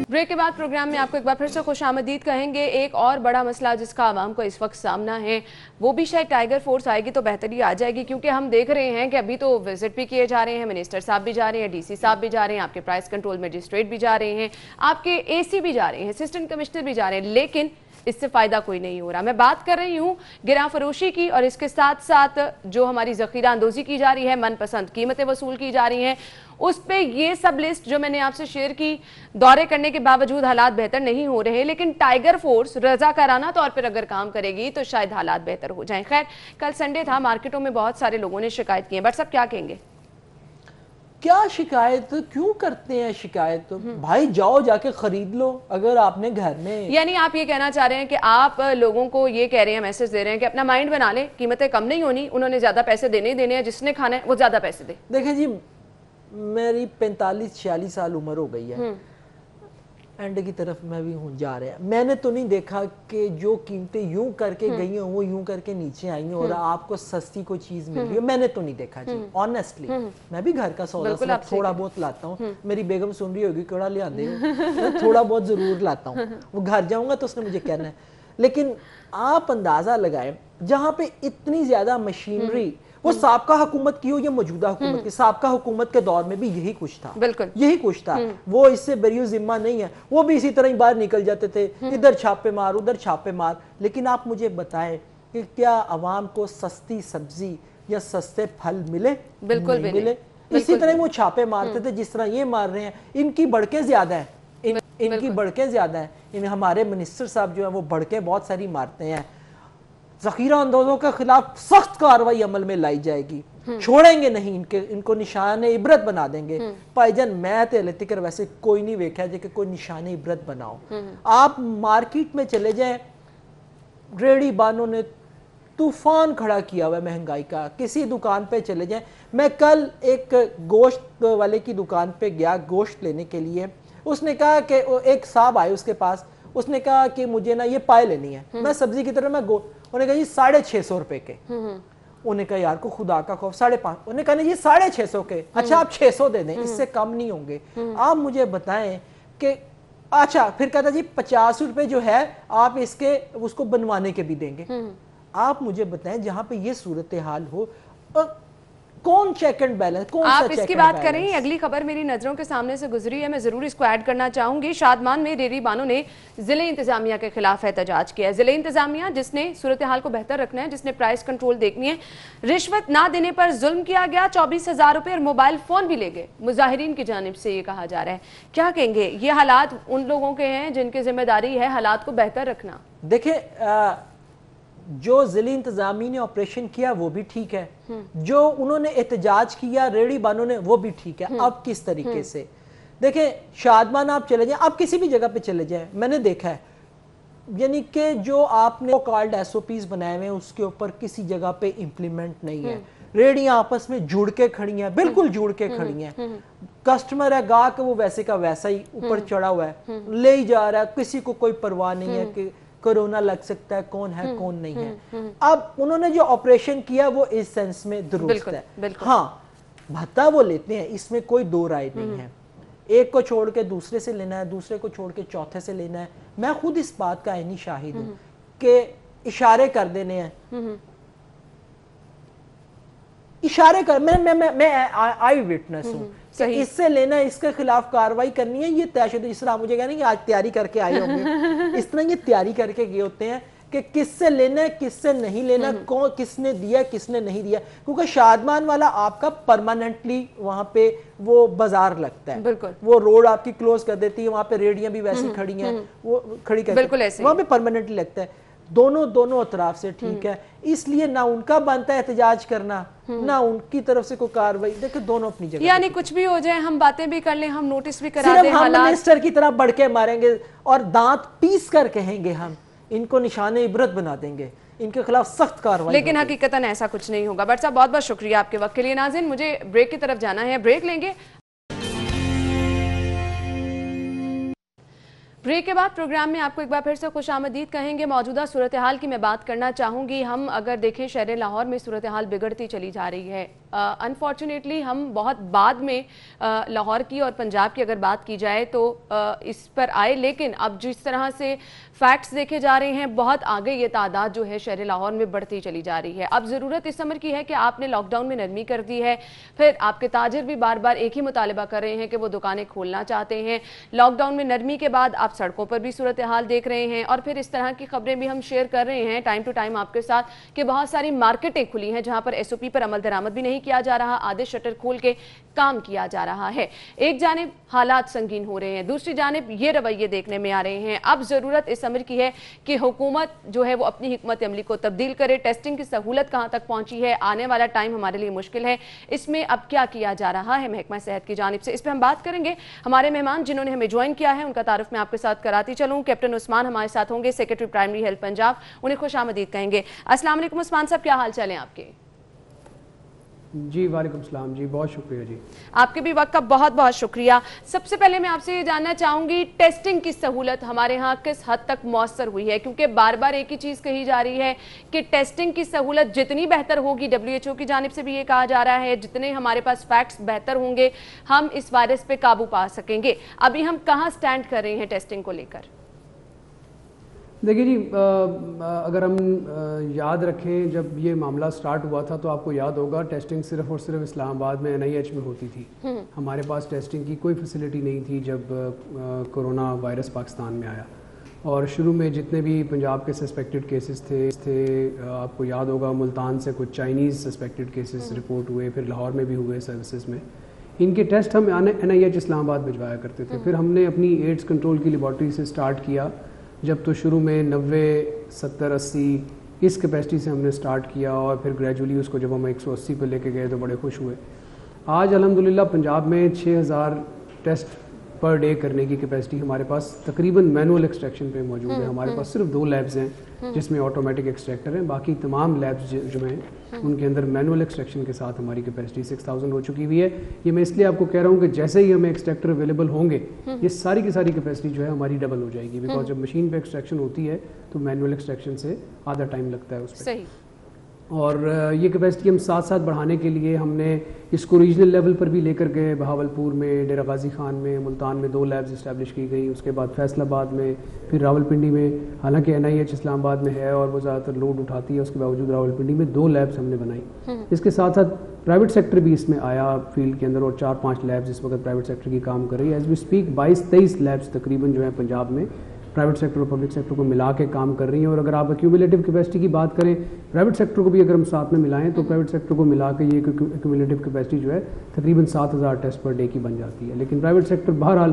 بریک کے بعد پروگرام میں آپ کو ایک بار پھر سے خوش آمدید کہیں گے. ایک اور بڑا مسئلہ جس کا عوام کو اس وقت سامنا ہے, وہ بھی شاید ٹائیگر فورس آئے گی تو بہتری آ جائے گی, کیونکہ ہم دیکھ رہے ہیں کہ ابھی تو وزٹ بھی کیے جا رہے ہیں, منسٹر صاحب بھی جا رہے ہیں, ڈی سی صاحب بھی جا رہے ہیں, آپ کے پرائس کنٹرول میجسٹریٹ بھی جا رہے ہیں, آپ کے اے سی بھی جا رہے ہیں, اسسٹنٹ کمشنر بھی جا رہے ہیں, لیکن اس سے فائدہ کوئی نہیں ہو رہا. میں بات کر رہی ہوں گراں فروشی کی, اور اس کے ساتھ ساتھ جو ہماری ذخیرہ اندوزی کی جا رہی ہے, من پسند قیمتیں وصول کی جا رہی ہیں, اس پہ یہ سب لسٹ جو میں نے آپ سے شیئر کی, دورے کرنے کے باوجود حالات بہتر نہیں ہو رہے. لیکن ٹائیگر فورس رضاکارانہ طور پر اگر کام کرے گی تو شاید حالات بہتر ہو جائیں. خیر, کل سنڈے تھا, مارکیٹوں میں بہت سارے لوگوں نے شکایت کی ہیں. بٹ سب کیا کہیں گے؟ کیا شکایت کیوں کرتے ہیں؟ شکایت بھائی جاؤ جا کے خرید لو اگر آپ نے گھر میں. یعنی آپ یہ کہنا چاہ رہے ہیں کہ آپ لوگوں کو یہ کہہ رہے ہیں, میسج دے رہے ہیں کہ اپنا مائنڈ بنا لیں, قیمتیں کم نہیں ہونی, انہوں نے زیادہ پیسے دینے ہی دینے ہیں, جس نے کھانا ہے وہ زیادہ پیسے دے. دیکھیں جی, میری 45-46 سال عمر ہو گئی ہے, اینڈ کی طرف میں بھی ہوں جا رہا ہے. میں نے تو نہیں دیکھا کہ جو قیمتیں یوں کر کے گئی ہیں وہ یوں کر کے نیچے آئی ہیں اور آپ کو سستی کوئی چیز مل رہی ہے. میں نے تو نہیں دیکھا جی, آنیسٹلی. میں بھی گھر کا سودا تھوڑا بہت لاتا ہوں. میری بیگم سن رہی ہوگی, کیڑا لے آندے ہو, تھوڑا بہت ضرور لاتا ہوں. وہ گھر جاؤں گا تو اس نے مجھے کہنا ہے. لیکن آپ اندازہ لگائیں, جہاں پہ اتنی زیادہ مشینری, وہ سابقہ حکومت کی ہو یا موجودہ حکومت کی, سابقہ حکومت کے دور میں بھی یہی کچھ تھا, یہی کچھ تھا. وہ اس سے بری ذمہ نہیں ہے, وہ بھی اسی طرح ہی باہر نکل جاتے تھے, ادھر چھاپے مار ادھر چھاپے مار. لیکن آپ مجھے بتائیں کہ کیا عوام کو سستی سبزی یا سستے پھل ملے؟ بالکل بھی ملے. اسی طرح وہ چھاپے مارتے تھے جس طرح یہ مار رہے ہیں. ان کی بڑکیں زیادہ ہیں, ان کی بڑکیں زیادہ ہیں. ہمارے منسٹر صاحب جو ہیں وہ بڑکیں بہت ساری مارتے ہیں. ذخیرہ اندوزوں کے خلاف سخت کارروائی عمل میں لائی جائے گی, چھوڑیں گے نہیں, ان کو نشان عبرت بنا دیں گے. بھائی جان, میں تے تکر ویسے کوئی نہیں ویکھا جائے کہ کوئی نشان عبرت بناؤ. آپ مارکیٹ میں چلے جائیں, ریڑی بانوں نے طوفان کھڑا کیا ہوا ہے مہنگائی کا. کسی دکان پہ چلے جائیں, میں کل ایک گوشت والے کی دکان پہ گیا گوشت لینے کے لیے. اس نے کہا کہ ایک صاحب آئے اس کے پاس, اس نے کہا کہ مجھے نا یہ پائے لینی ہے. میں سبزی کی طرح انہوں نے کہا جی 650 روپے کے. انہوں نے کہا یار کو خدا کا خوف, 550. انہوں نے کہا یہ 650 کے. اچھا آپ 600 دے دیں, اس سے کم نہیں ہوں گے. آپ مجھے بتائیں کہ اچھا پھر کہتا جی 50 روپے جو ہے آپ اس کو بنوانے کے بھی دیں گے. آپ مجھے بتائیں جہاں پہ یہ صورتحال ہو, کون چیک اینڈ بیلنس, کون سا آپ اس کی بات کریں. اگلی خبر میری نظروں کے سامنے سے گزری ہے, میں ضرور اس کو ایڈ کرنا چاہوں گی. شادمان میں ریڑھی بانوں نے ضلع انتظامیہ کے خلاف احتجاج کیا ہے. ضلع انتظامیہ جس نے صورتحال کو بہتر رکھنا ہے, جس نے پرائس کنٹرول دیکھنی ہے, رشوت نہ دینے پر ظلم کیا گیا, 24,000 روپے اور موبائل فون بھی لے گئے. مظاہرین کی جانب سے یہ کہا جا رہا ہے. کیا کہیں گے, یہ حالات ان لوگوں کے ہیں جن کی ذمہ داری ہے حالات کو بہتر رکھنا. دیکھیں, جو ضلع انتظامی نے آپریشن کیا وہ بھی ٹھیک ہے, جو انہوں نے احتجاج کیا ریڑھی بانوں نے وہ بھی ٹھیک ہے. اب کس طریقے سے دیکھیں شادمان آپ چلے جائیں, آپ کسی بھی جگہ پہ چلے جائیں, میں نے دیکھا ہے یعنی کہ جو آپ نے کالڈ ایس او پیز بنائے ہوئے ہیں اس کے اوپر کسی جگہ پہ امپلیمنٹ نہیں ہے. ریڑیاں آپس میں جڑ کے کھڑی ہیں, بالکل جڑ کے کھڑی ہیں. کسٹمر ہے گاہک وہ ویسے کا ویسا ہی اوپر چڑھا ہوا ہے, لے ہی جا رہا ہے, کسی کو کوئی پرواہ نہیں ہے کہ کرونا لگ سکتا ہے, کون ہے کون نہیں ہے. اب انہوں نے جو آپریشن کیا وہ اس سینس میں درست ہے. ہاں بھتا وہ لیتے ہیں, اس میں کوئی دو رائے نہیں ہے. ایک کو چھوڑ کے دوسرے سے لینا ہے, دوسرے کو چھوڑ کے چوتھے سے لینا ہے. میں خود اس بات کا عینی شاہد ہوں کہ اشارے کر دینے ہیں, اشارے کر, میں آئی وٹنس ہوں کہ اس سے لینا ہے, اس کے خلاف کاروائی کرنی ہے, یہ طے شدہ. اس طرح مجھے کہنا ہے کہ آج تیاری کر کے آئے ہوں گے, اس طرح یہ تیاری کر کے گئے ہوتے ہیں کہ کس سے لینا ہے کس سے نہیں لینا, کون کس نے دیا کس نے نہیں دیا. کیونکہ شادمان والا آپ کا پرماننٹلی وہاں پہ وہ بازار لگتا ہے, وہ روڈ آپ کی کلوز کر دیتی ہے, وہاں پہ ریڑیاں بھی ویسی کھڑی ہیں, وہ کھڑی کرتی ہیں, وہاں پہ پرماننٹلی لگتا ہے. دونوں اطراف سے ٹھیک ہے, اس لیے نہ ان کا بنتا ہے احتجاج کرنا نہ ان کی طرف سے کوئی کاروائی. دیکھیں دونوں اپنی جگہ, یعنی کچھ بھی ہو جائے ہم باتیں بھی کر لیں, ہم نوٹس بھی کرا دیں, ہم منسٹر کی طرح بڑھ کے ماریں گے اور دانت پیس کر کہیں گے, ہم ان کو نشان عبرت بنا دیں گے, ان کے خلاف سخت کارروائی. لیکن حقیقتاً ایسا کچھ نہیں ہوگا. بٹ صاحب بہت بہت شکریہ آپ کے وقت کے لیے. ناظرین مجھے بریک کی طرف جانا ہے, بریک لیں گے. بریک کے بعد پروگرام میں آپ کو ایک بار پھر سے خوش آمدید کہیں گے. موجودہ صورتحال کی میں بات کرنا چاہوں گی. ہم اگر دیکھیں شہر لاہور میں صورتحال بگڑتی چلی جا رہی ہے. انفارچونیٹلی ہم بہت بعد میں لاہور کی اور پنجاب کی اگر بات کی جائے تو اس پر آئے, لیکن اب جس طرح سے فیکٹس دیکھے جا رہے ہیں بہت آگے یہ تعداد جو ہے شہر لاہور میں بڑھتی چلی جا رہی ہے. اب ضرورت اس امر کی ہے کہ آپ نے لاک ڈاؤن میں نرمی کر دی ہے, پھر آپ کے تاجر بھی بار بار ایک ہی مطالبہ کر رہے ہیں کہ وہ دکانیں کھولنا چاہتے ہیں. لاک ڈاؤن میں نرمی کے بعد آپ سڑکوں پر بھی صورتحال دیکھ رہے ہیں, اور پھر اس طرح کی خبریں بھی ہم شیئر کر رہے ہیں ٹائم ٹو ٹائم آپ کے ساتھ کہ بہت ساری مارکیٹیں کھلی ہیں جہاں پر ایس او پی پر عمل درآمد بھی نہیں کیا جا رہا, آدھے شٹر کھول کے کام کیا جا رہا ہے. ایک جانب حالات سنگین ہو رہے ہیں, دوسری جانب یہ رویے دیکھنے میں آ رہے ہیں. اب ضرورت اس امر کی ہے کہ حکومت جو ہے وہ اپنی حکمت عملی کو تبدیل کرے. ٹیسٹنگ کی سہولت کہاں تک پہنچی ہے, آنے والا ٹائم ہمارے لیے مشکل ہے, اس میں اب کیا کیا جا رہا ہے محکمہ صحت کی جانب سے, اس پہ ہم بات کریں گے. ہمارے مہمان جنہوں نے ہمیں جوائن کیا ہے ان کا تعارف میں آپ کے ساتھ کراتی چلوں. کیپٹن عثمان ہمارے ساتھ ہوں گے, سیکرٹری پرائمری ہیلتھ پنجاب, انہیں خوش آمدید کہیں گے. السلام علیکم عثمان صاحب, کیا حال چال ہیں آپ کے؟ جی وعلیکم السلام جی, بہت شکریہ جی. آپ کے بھی وقت کا بہت بہت شکریہ. سب سے پہلے میں آپ سے یہ جاننا چاہوں گی ٹیسٹنگ کی سہولت ہمارے ہاں کس حد تک مؤثر ہوئی ہے, کیونکہ بار بار ایک ہی چیز کہی جا رہی ہے کہ ٹیسٹنگ کی سہولت جتنی بہتر ہوگی, WHO کی جانب سے بھی یہ کہا جا رہا ہے جتنے ہمارے پاس فیکٹس بہتر ہوں گے ہم اس وائرس پہ قابو پا سکیں گے. ابھی ہم کہاں سٹینڈ کر رہے ہیں ٹیسٹنگ کو لے کر؟ دیکھیے جی, اگر ہم یاد رکھیں جب یہ معاملہ سٹارٹ ہوا تھا تو آپ کو یاد ہوگا ٹیسٹنگ صرف اور صرف اسلام آباد میں NIH میں ہوتی تھی. ہمارے پاس ٹیسٹنگ کی کوئی فیسلٹی نہیں تھی جب کرونا وائرس پاکستان میں آیا. اور شروع میں جتنے بھی پنجاب کے سسپیکٹڈ کیسز تھے آپ کو یاد ہوگا ملتان سے کچھ چائنیز سسپیکٹڈ کیسز رپورٹ ہوئے, پھر لاہور میں بھی ہوئے سروسز میں. ان کے ٹیسٹ ہم NIH اسلام آباد بھجوایا کرتے تھے. پھر ہم نے اپنی ایڈز کنٹرول کی لیبارٹری سے سٹارٹ کیا, جب تو شروع میں 90, 70, 80 اس کیپیسٹی سے ہم نے سٹارٹ کیا, اور پھر گریجولی اس کو جب ہم 180 پہ لے کے گئے تو بڑے خوش ہوئے. آج الحمدللہ پنجاب میں 6000 ٹیسٹ پر ڈے کرنے کی کیپیسٹی ہمارے پاس تقریباً مینول ایکسٹریکشن پہ موجود ہے. ہمارے پاس صرف 2 لیبز ہیں جس میں آٹومیٹک ایکسٹریکٹر ہیں, باقی تمام لیبز جو ہیں ان کے اندر مینول ایکسٹریکشن کے ساتھ ہماری کیپیسٹی 6000 ہو چکی ہوئی ہے. یہ میں اس لیے آپ کو کہہ رہا ہوں کہ جیسے ہی ہمیں ایکسٹریکٹر اویلیبل ہوں گے یہ ساری کی ساری کیپیسٹی جو ہے ہماری ڈبل ہو جائے گی, بیکاز جب مشین پہ ایکسٹریکشن ہوتی ہے تو مینول ایکسٹریکشن سے آدھا ٹائم لگتا ہے اس پہ. اور یہ کیپیسٹی ہم ساتھ ساتھ بڑھانے کے لیے ہم نے اس کو ریجنل لیول پر بھی لے کر گئے. بہاولپور میں, ڈیرہ غازی خان میں, ملتان میں 2 لیبز اسٹیبلش کی گئی, اس کے بعد فیصل آباد میں, پھر راولپنڈی میں. حالانکہ NIH اسلام آباد میں ہے اور وہ زیادہ تر لوڈ اٹھاتی ہے, اس کے باوجود راولپنڈی میں 2 لیبز ہم نے بنائی. اس کے ساتھ ساتھ پرائیویٹ سیکٹر بھی اس میں آیا فیلڈ کے اندر, اور 4-5 لیبز اس وقت پرائیویٹ سیکٹر کی کام کر رہی ہے. ایز وی اسپیک 22-23 لیبز تقریباً جو ہیں پنجاب میں پرائیویٹ سیکٹر اور پبلک سیکٹر کو ملا کے کام کر رہی ہیں. اور اگر آپ ایکیومولیٹو کیپیسٹی کی بات کریں, پرائیویٹ سیکٹر کو بھی اگر ہم ساتھ میں ملائیں تو پرائیویٹ سیکٹر کو ملا کے یہ ایکیومولیٹو کیپیسٹی جو ہے تقریباً 7000 ٹیسٹ پر ڈے کی بن جاتی ہے. لیکن پرائیویٹ سیکٹر بہرحال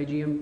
IgM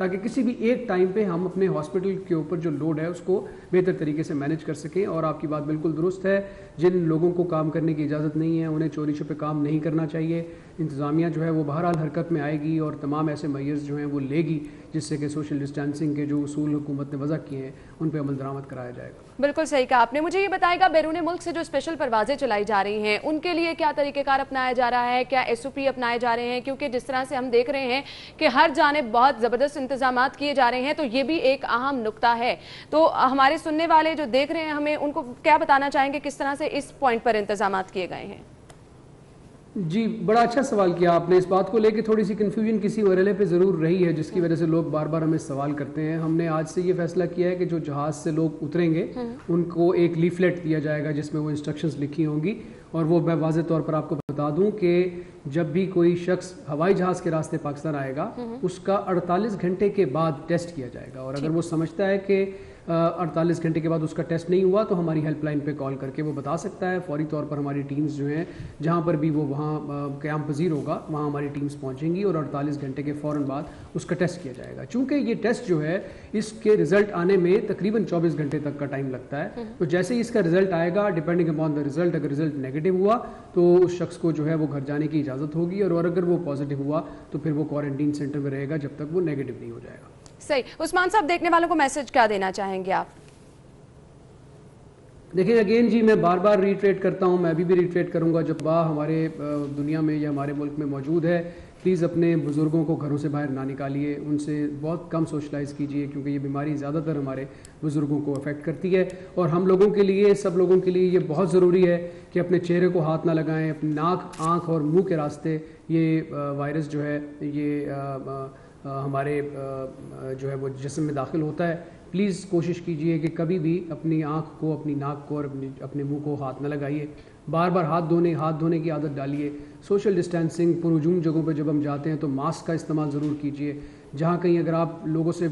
تاکہ کسی بھی ایک ٹائم پہ ہم اپنے ہاسپٹل کے اوپر جو لوڈ ہے اس کو بہتر طریقے سے مینیج کر سکیں. اور آپ کی بات بالکل درست ہے, جن لوگوں کو کام کرنے کی اجازت نہیں ہے انہیں چوری چھپے کام نہیں کرنا چاہیے. انتظامیہ جو ہے وہ بہرحال حرکت میں آئے گی اور تمام ایسے میئرز جو ہیں وہ لے گی جس سے کہ سوشل ڈسٹینسنگ کے جو اصول حکومت نے وضع کیے ہیں ان پہ عمل درآمد کرایا جائے گا. بالکل صحیح کہا آپ نے. مجھے یہ بتائے گا, بیرون ملک سے جو اسپیشل پروازیں چلائی جا رہی ہیں ان کے لیے کیا طریقہ کار اپنایا جا رہا ہے, کیا SOP اپنائے جا رہے ہیں؟ کیونکہ جس طرح سے ہم دیکھ رہے ہیں کہ ہر جانب بہت زبردست انتظامات کیے جا رہے ہیں, تو یہ بھی ایک اہم نقطہ ہے. تو ہمارے سننے والے جو دیکھ رہے ہیں ہمیں, ان کو کیا بتانا چاہیں گے کس طرح سے اس پوائنٹ پر انتظامات کیے گئے ہیں؟ جی, بڑا اچھا سوال کیا آپ نے. اس بات کو لے کے تھوڑی سی کنفیوژن کسی مرحلے پہ ضرور رہی ہے جس کی وجہ سے لوگ بار بار ہمیں سوال کرتے ہیں. ہم نے آج سے یہ فیصلہ کیا ہے کہ جو جہاز سے لوگ اتریں گے ان کو ایک لیفلیٹ دیا جائے گا جس میں وہ انسٹرکشنز لکھی ہوں گی. اور وہ میں واضح طور پر آپ کو بتا دوں کہ جب بھی کوئی شخص ہوائی جہاز کے راستے پاکستان آئے گا اس کا 48 گھنٹے کے بعد ٹیسٹ کیا جائے گا. اور اگر وہ سمجھتا ہے کہ 48 گھنٹے کے بعد اس کا ٹیسٹ نہیں ہوا تو ہماری ہیلپ لائن پہ کال کر کے وہ بتا سکتا ہے. فوری طور پر ہماری ٹیمز جو ہیں جہاں پر بھی وہ وہاں قیام پذیر ہوگا وہاں ہماری ٹیمز پہنچیں گی اور 48 گھنٹے کے فوراً بعد اس کا ٹیسٹ کیا جائے گا. چونکہ یہ ٹیسٹ جو ہے اس کے رزلٹ آنے میں تقریباً 24 گھنٹے تک کا ٹائم لگتا ہے. تو جیسے ہی اس کا رزلٹ آئے گا, ڈیپینڈنگ اپان دا رزلٹ, اگر رزلٹ نیگیٹو ہوا تو اس شخص کو جو ہے وہ گھر جانے کی اجازت ہوگی, اور اگر وہ پازیٹیو ہوا تو پھر وہ کوارنٹین سینٹر میں رہے گا جب تک وہ نیگیٹو نہیں ہو جائے گا. صحیح. عثمان صاحب, دیکھنے والوں کو میسج کیا دینا چاہیں گے آپ؟ دیکھیں اگین جی, میں بار بار ریٹریٹ کرتا ہوں, میں ابھی بھی ریٹریٹ کروں گا, جب ہمارے دنیا میں یا ہمارے ملک میں موجود ہے پلیز اپنے بزرگوں کو گھروں سے باہر نہ نکالیے, ان سے بہت کم سوشلائز کیجیے کیونکہ یہ بیماری زیادہ تر ہمارے بزرگوں کو افیکٹ کرتی ہے. اور ہم لوگوں کے لیے, سب لوگوں کے لیے یہ بہت ضروری ہے کہ اپنے چہرے کو ہاتھ نہ لگائیں. اپنے ناک, آنکھ اور منہ کے راستے یہ وائرس جو ہے یہ ہمارے جو ہے وہ جسم میں داخل ہوتا ہے. پلیز کوشش کیجئے کہ کبھی بھی اپنی آنکھ کو, اپنی ناک کو اور اپنے منہ کو ہاتھ نہ لگائیے. بار بار ہاتھ دھونے کی عادت ڈالیے. سوشل ڈسٹینسنگ, پرہجوم جگہوں پہ جب ہم جاتے ہیں تو ماسک کا استعمال ضرور کیجئے. جہاں کہیں اگر آپ لوگوں سے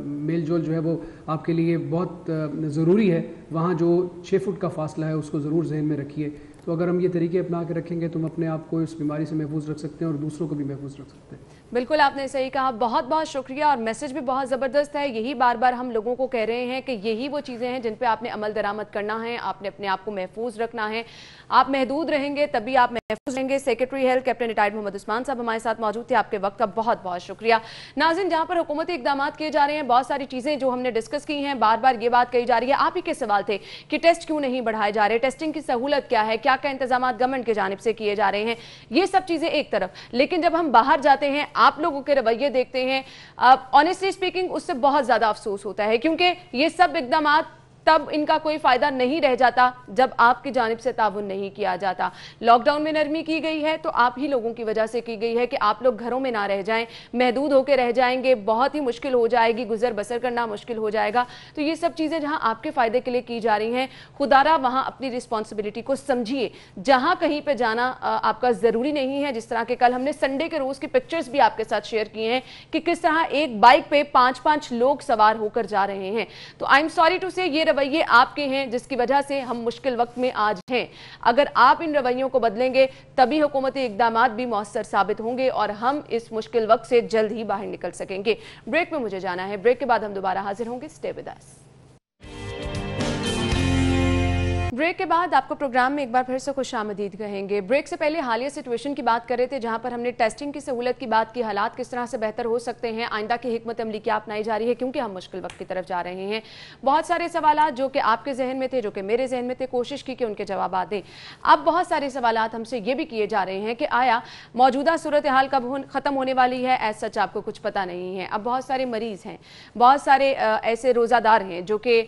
میل جول جو ہے وہ آپ کے لیے بہت ضروری ہے, وہاں جو 6 فٹ کا فاصلہ ہے اس کو ضرور ذہن میں رکھیے. تو اگر ہم یہ طریقے اپنا کے رکھیں گے تو ہم اپنے آپ کو اس بیماری سے محفوظ رکھ سکتے ہیں اور دوسروں کو بھی محفوظ رکھ سکتے ہیں. بالکل آپ نے صحیح کہا, بہت بہت شکریہ. اور میسج بھی بہت زبردست ہے. یہی بار بار ہم لوگوں کو کہہ رہے ہیں کہ یہی وہ چیزیں ہیں جن پہ آپ نے عمل درآمد کرنا ہے, آپ نے اپنے آپ کو محفوظ رکھنا ہے. آپ محدود رہیں گے تبھی آپ محفوظ رہیں گے. Secretary health captain retired Muhammad Usman صاحب ہمارے ساتھ موجود تھے. آپ کے وقت کا بہت بہت شکریہ. ناظرین, جہاں پر حکومتی اقدامات کیے جا رہے ہیں, بہت ساری چیزیں جو ہم نے ڈسکس کی ہیں, بار بار یہ بات کہی جا رہی ہے, آپ ہی کے سوال تھے کہ ٹیسٹ کیوں نہیں بڑھائے جا رہے, ٹیسٹنگ کی سہولت کیا ہے, کیا کیا انتظامات گورنمنٹ کی جانب سے کیے جا رہے ہیں. یہ سب چیزیں ایک طرف, لیکن جب ہم باہر جاتے ہیں آپ لوگوں کے رویے دیکھتے ہیں, آنیسٹلی اسپیکنگ اس سے بہت زیادہ افسوس ہوتا ہے, کیونکہ یہ سب اقدامات تب ان کا کوئی فائدہ نہیں رہ جاتا جب آپ کی جانب سے تعاون نہیں کیا جاتا. لاک ڈاؤن میں نرمی کی گئی ہے تو آپ ہی لوگوں کی وجہ سے کی گئی ہے کہ آپ لوگ گھروں میں نہ رہ جائیں, محدود ہو کے رہ جائیں گے, بہت ہی مشکل ہو جائے گی, گزر بسر کرنا مشکل ہو جائے گا. تو یہ سب چیزیں جہاں آپ کے فائدے کے لیے کی جا رہی ہیں, خدارہ وہاں اپنی رسپانسبلٹی کو سمجھیے. جہاں کہیں پہ جانا آپ کا ضروری نہیں ہے, جس طرح کہ کل ہم نے سنڈے کے روز کی پکچرز بھی آپ کے ساتھ شیئر کیے ہیں کہ کس طرح ایک بائک پہ 5 لوگ سوار ہو کر جا رہے ہیں. تو آئی ایم سوری ٹو سے, یہ رویے آپ کے ہیں جس کی وجہ سے ہم مشکل وقت میں آج ہیں. اگر آپ ان رویوں کو بدلیں گے تبھی حکومتی اقدامات بھی مؤثر ثابت ہوں گے اور ہم اس مشکل وقت سے جلد ہی باہر نکل سکیں گے. بریک میں مجھے جانا ہے, بریک کے بعد ہم دوبارہ حاضر ہوں گے. Stay with us. بریک کے بعد آپ کو پروگرام میں ایک بار پھر سے خوش آمدید کہیں گے. بریک سے پہلے حالیہ سچویشن کی بات کر رہے تھے جہاں پر ہم نے ٹیسٹنگ کی سہولت کی بات کی, حالات کس طرح سے بہتر ہو سکتے ہیں, آئندہ کی حکمت عملی کیا اپنائی جا رہی ہے کیونکہ ہم مشکل وقت کی طرف جا رہے ہیں. بہت سارے سوالات جو کہ آپ کے ذہن میں تھے, جو کہ میرے ذہن میں تھے, کوشش کی کہ ان کے جوابات دیں. اب بہت سارے سوالات ہم سے یہ بھی کیے جا رہے ہیں کہ آیا موجودہ صورتحال کب ختم ہونے والی ہے, ایز سچ آپ کو کچھ پتہ نہیں ہے. اب بہت سارے مریض ہیں, بہت سارے ایسے روزہ دار ہیں جو کہ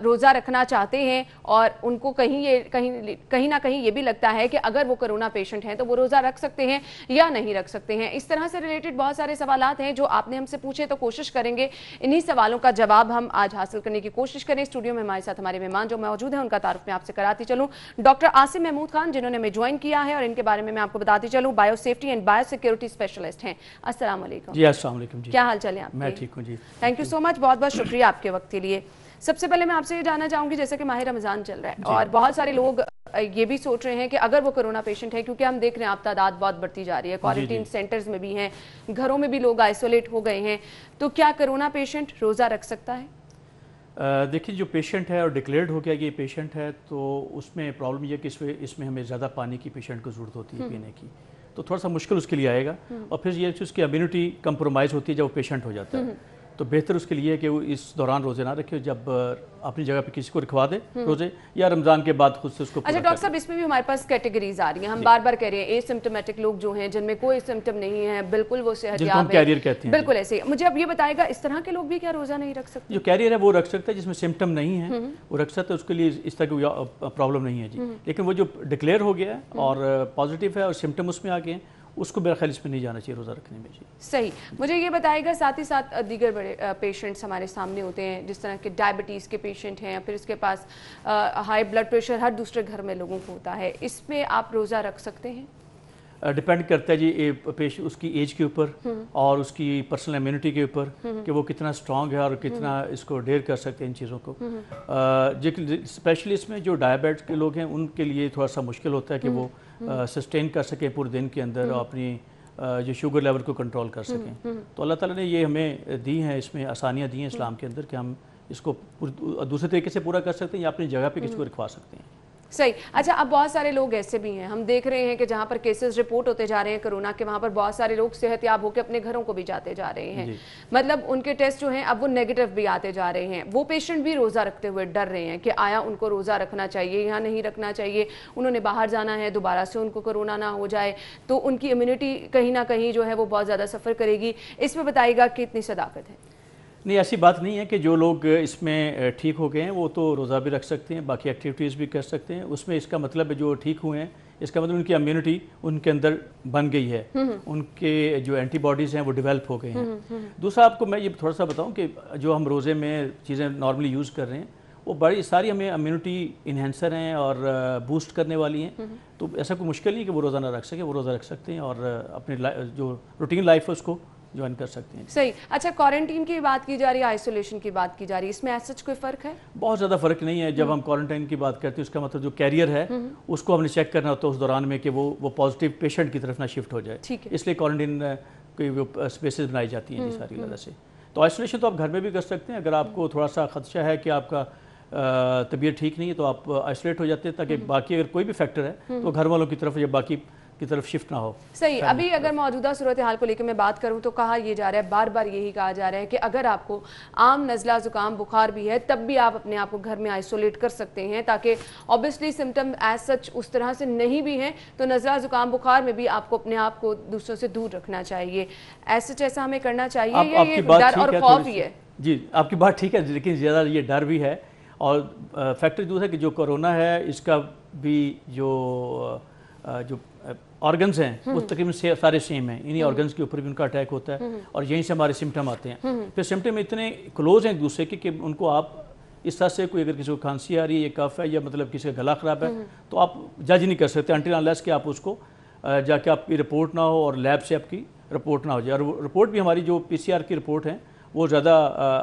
روزہ رکھنا چاہتے ہیں اور ان کو کہیں نہ کہیں یہ بھی لگتا ہے کہ اگر وہ کرونا پیشنٹ ہیں تو وہ روزہ رکھ سکتے ہیں یا نہیں رکھ سکتے ہیں. اس طرح سے ریلیٹڈ بہت سارے سوالات ہیں جو آپ نے ہم سے پوچھے, تو کوشش کریں گے انہی سوالوں کا جواب ہم آج حاصل کرنے کی کوشش کریں. اسٹوڈیو میں ہمارے ساتھ ہمارے مہمان جو موجود ہیں ان کا تعارف میں آپ سے کراتی چلوں. ڈاکٹر عاصم محمود خان جنہوں نے ہمیں جوائن کیا ہے اور ان کے بارے میں آپ کو بتاتی چلوں, bio safety and bio security specialist ہیں. السلام علیکم. جی السلام علیکم. جی کیا حال چال ہے آپ؟ میں ٹھیک ہوں جی. تھینک یو سو مچ, بہت بہت شکریہ آپ کے وقت کے لیے. سب سے پہلے میں آپ سے یہ جاننا چاہوں گی, جیسے کہ ماہ رمضان چل رہا ہے اور بہت سارے لوگ یہ بھی سوچ رہے ہیں کہ اگر وہ کورونا پیشنٹ ہے، کیونکہ ہم دیکھ رہے ہیں آپ تعداد بہت بڑھتی جا رہی ہے، کوارنٹین سینٹرز میں بھی ہیں، گھروں میں بھی لوگ آئسولیٹ ہو گئے ہیں، تو کیا کورونا پیشنٹ روزہ رکھ سکتا ہے؟ دیکھیں جو پیشنٹ ہے اور ڈکلیئرڈ ہو گیا کہ یہ پیشنٹ ہے تو اس میں پرابلم یہ کہ اس میں ہمیں زیادہ پانی کی پیشنٹ کو ضرورت ہوتی ہے پینے کی، تو تھوڑا سا مشکل اس کے لیے آئے گا، اور پھر یہ کہ اس کی امیونٹی کمپرومائز ہوتی ہے جب وہ پیشنٹ ہو جاتا ہے، تو بہتر اس کے لیے کہ وہ اس دوران روزے نہ رکھے، جب اپنی جگہ پہ کسی کو رکھوا دے روزے، یا رمضان کے بعد خود سے اس کو. اچھا ڈاکٹر صاحب، اس میں بھی ہمارے پاس کیٹیگریز آ رہی ہیں، ہم بار بار کہہ رہے ہیں اے سمپٹومیٹک لوگ جو ہیں جن میں کوئی سمپٹم نہیں ہے، بالکل وہ صحت یاب ہے، کیریئر کہتے ہیں، بالکل ایسے. مجھے اب یہ بتائے گا اس طرح کے لوگ بھی کیا روزہ نہیں رکھ سکتے؟ جو کیریئر ہے وہ رکھ سکتا ہے، جس میں سمپٹم نہیں ہے وہ رکھ سکتا ہے، اس کے لیے اس طرح کی پرابلم نہیں ہے جی. لیکن وہ جو ڈکلیئر ہو گیا ہے اور پازیٹیو ہے اور سمپٹم اس میں آ گئے ہیں، اس کو میرا خیال اس میں نہیں جانا چاہیے روزہ رکھنے میں جی. صحیح. مجھے یہ بتائے گا ساتھ ہی ساتھ دیگر بڑے پیشنٹس ہمارے سامنے ہوتے ہیں، جس طرح کے ڈائبٹیز کے پیشنٹ ہیں، پھر اس کے پاس ہائی بلڈ پریشر ہر دوسرے گھر میں لوگوں کو ہوتا ہے، اس میں آپ روزہ رکھ سکتے ہیں؟ ڈیپینڈ کرتا ہے جی اس کی ایج کے اوپر اور اس کی پرسنل امیونٹی کے اوپر کہ وہ کتنا اسٹرانگ ہے اور کتنا اس کو ڈیئر کر سکتے ہیں ان چیزوں کو. اسپیشلی اس میں جو ڈائبیٹس کے لوگ ہیں ان کے لیے تھوڑا سا مشکل ہوتا ہے کہ وہ سسٹین کر سکیں پورے دن کے اندر اور اپنی جو شوگر لیول کو کنٹرول کر سکیں. تو اللہ تعالیٰ نے یہ ہمیں دی ہیں، اس میں آسانیاں دی ہیں اسلام کے اندر کہ ہم اس کو دوسرے طریقے سے پورا کر سکتے ہیں یا اپنی جگہ پہ کسی کو رکھوا سکتے ہیں. صحیح. اچھا، اب بہت سارے لوگ ایسے بھی ہیں، ہم دیکھ رہے ہیں کہ جہاں پر کیسز رپورٹ ہوتے جا رہے ہیں کورونا کے، وہاں پر بہت سارے لوگ صحت یاب ہو کے اپنے گھروں کو بھی جاتے جا رہے ہیں، مطلب ان کے ٹیسٹ جو ہیں اب وہ نیگیٹو بھی آتے جا رہے ہیں. وہ پیشنٹ بھی روزہ رکھتے ہوئے ڈر رہے ہیں کہ آیا ان کو روزہ رکھنا چاہیے یا نہیں رکھنا چاہیے، انہوں نے باہر جانا ہے، دوبارہ سے ان کو کورونا نہ ہو جائے تو ان کی امیونٹی کہیں نہ کہیں جو ہے وہ بہت زیادہ سفر کرے گی. اس میں بتائیے گا کہ اتنی صداقت ہے؟ نہیں، ایسی بات نہیں ہے کہ جو لوگ اس میں ٹھیک ہو گئے ہیں وہ تو روزہ بھی رکھ سکتے ہیں، باقی ایکٹیویٹیز بھی کر سکتے ہیں. اس میں اس کا مطلب ہے جو ٹھیک ہوئے ہیں اس کا مطلب ان کی امیونٹی ان کے اندر بن گئی ہے، ان کے جو اینٹی باڈیز ہیں وہ ڈیولپ ہو گئے ہیں. دوسرا آپ کو میں یہ تھوڑا سا بتاؤں کہ جو ہم روزے میں چیزیں نارملی یوز کر رہے ہیں وہ بڑی ساری ہمیں امیونٹی انہینسر ہیں اور بوسٹ کرنے والی ہیں، تو ایسا کوئی مشکل نہیں کہ وہ روزہ نہ رکھ سکیں، وہ روزہ رکھ سکتے ہیں اور اپنی جو روٹین لائف ہے اس کو جوائن کر سکتے ہیں. صحیح. اچھا، کوارنٹین کی بات کی جا رہی ہے، آئسولیشن کی بات کی جا رہی ہے، اس میں ایسا کوئی فرق ہے؟ بہت زیادہ فرق نہیں ہے. جب ہم کوارنٹائن کی بات کرتے ہیں اس کا مطلب جو کیریئر ہے اس کو ہم نے چیک کرنا ہوتا ہے اس دوران میں کہ وہ پازیٹیو پیشنٹ کی طرف نہ شفٹ ہو جائے، اس لیے کوارنٹین کی وہ اسپیسز بنائی جاتی ہیں جی ساری وجہ سے. تو آئسولیشن تو آپ گھر میں بھی کر سکتے ہیں، اگر آپ کو تھوڑا سا خدشہ ہے کہ آپ کا طبیعت ٹھیک نہیں ہے تو آپ آئسولیٹ ہو جاتے ہیں تاکہ باقی اگر کوئی بھی فیکٹر ہے تو گھر والوں کی طرف یا باقی کی طرف شفٹ نہ ہو. صحیح. ابھی اگر موجودہ صورتحال کو لے کے میں بات کروں تو کہا یہ جا رہا ہے، بار بار یہی کہا جا رہا ہے کہ اگر آپ کو عام نزلہ زکام بخار بھی ہے تب بھی آپ اپنے آپ کو گھر میں آئسولیٹ کر سکتے ہیں، تاکہ اوبیسلی سمٹم ایز سچ اس طرح سے نہیں بھی ہیں تو نزلہ زکام بخار میں بھی آپ کو اپنے آپ کو دوسروں سے دور رکھنا چاہیے. ایسا ہمیں کرنا چاہیے یا یہ ڈر اور خوف ہی ہے؟ جی آپ کی بات ٹھیک ہے، لیکن زیادہ یہ ڈر بھی ہے. اور فیکٹر دوسرا کہ جو کورونا ہے اس کا بھی جو آرگنز ہیں وہ تقریباً سارے سیم ہیں، انہی آرگنز کے اوپر بھی ان کا اٹیک ہوتا ہے اور یہیں سے ہمارے سمٹم آتے ہیں. پھر سمٹم اتنے کلوز ہیں ایک دوسرے کے کہ ان کو آپ اس طرح سے کوئی اگر کسی کو کھانسی آ رہی ہے یا کف ہے یا مطلب کسی کا گلا خراب ہے تو آپ جج نہیں کر سکتے انٹل انلیس کہ آپ اس کو جا کے آپ کی رپورٹ نہ ہو اور لیب سے آپ کی رپورٹ نہ ہو جائے. اور رپورٹ بھی ہماری جو پی سی آر کی رپورٹ ہیں وہ زیادہ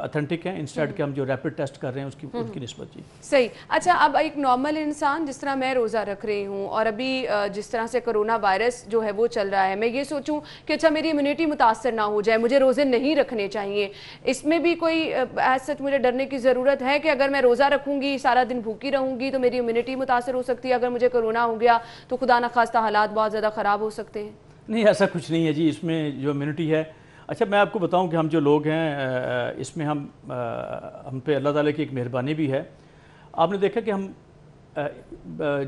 اتھینٹک ہیں انسٹیڈ کہ ہم جو ریپڈ ٹیسٹ کر رہے ہیں اس کی نسبت. جی صحیح. اچھا، اب ایک نارمل انسان جس طرح میں روزہ رکھ رہی ہوں اور ابھی جس طرح سے کرونا وائرس جو ہے وہ چل رہا ہے، میں یہ سوچوں کہ اچھا میری امیونٹی متاثر نہ ہو جائے، مجھے روزے نہیں رکھنے چاہیے، اس میں بھی کوئی ایز سچ مجھے ڈرنے کی ضرورت ہے کہ اگر میں روزہ رکھوں گی سارا دن بھوکی رہوں گی تو میری امیونٹی متاثر ہو سکتی ہے، اگر مجھے کرونا ہو گیا تو خدا نخواستہ حالات بہت زیادہ خراب ہو سکتے ہیں؟ نہیں، ایسا کچھ نہیں ہے جی. اس میں جو امیونٹی ہے، اچھا میں آپ کو بتاؤں کہ ہم جو لوگ ہیں اس میں ہم پہ اللہ تعالیٰ کی ایک مہربانی بھی ہے. آپ نے دیکھا کہ ہم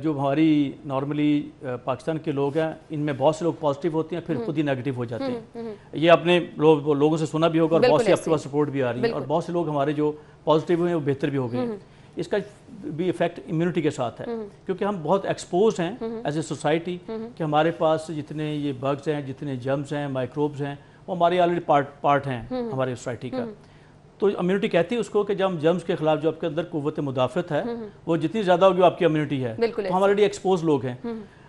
جو ہماری نارملی پاکستان کے لوگ ہیں ان میں بہت سے لوگ پازیٹیو ہوتے ہیں پھر خود ہی نیگیٹو ہو جاتے ہیں. یہ اپنے لوگوں سے سنا بھی ہوگا اور بہت سی آپ کے پاس رپورٹ بھی آ رہی ہے اور بہت سے لوگ ہمارے جو پازیٹیو ہوئے ہیں وہ بہتر بھی ہو گئے ہیں. اس کا بھی ایفیکٹ امیونٹی کے ساتھ ہے کیونکہ ہم بہت ایکسپوزڈ ہیں ایز اے سوسائٹی کہ ہمارے پاس جتنے یہ بگز ہیں، جتنے جرمز ہیں، مائکروبز ہیں، وہ ہماری آلریڈی پارٹ ہیں ہماری سوسائٹی کا. تو امیونٹی کہتی ہے اس کو کہ جب ہم جرمز کے خلاف جو آپ کے اندر قوت مدافعت ہے وہ جتنی زیادہ ہوگی آپ کی امیونٹی ہے. تو ہم آلریڈی ایکسپوز لوگ ہیں.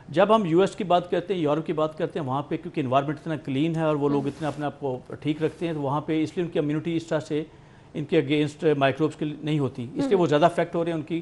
جب ہم یو ایس کی بات کرتے ہیں، یورپ کی بات کرتے ہیں، وہاں پہ کیونکہ انوائرمنٹ اتنا کلین ہے اور وہ لوگ اتنا اپنے آپ کو ٹھیک رکھتے ہیں تو وہاں پہ اس لیے ان کی امیونٹی اس طرح سے ان کے اگینسٹ مائکروبس کے نہیں ہوتی، اس لیے وہ زیادہ افیکٹ ہو رہے ہیں ان کی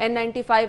N95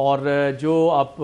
اور جو آپ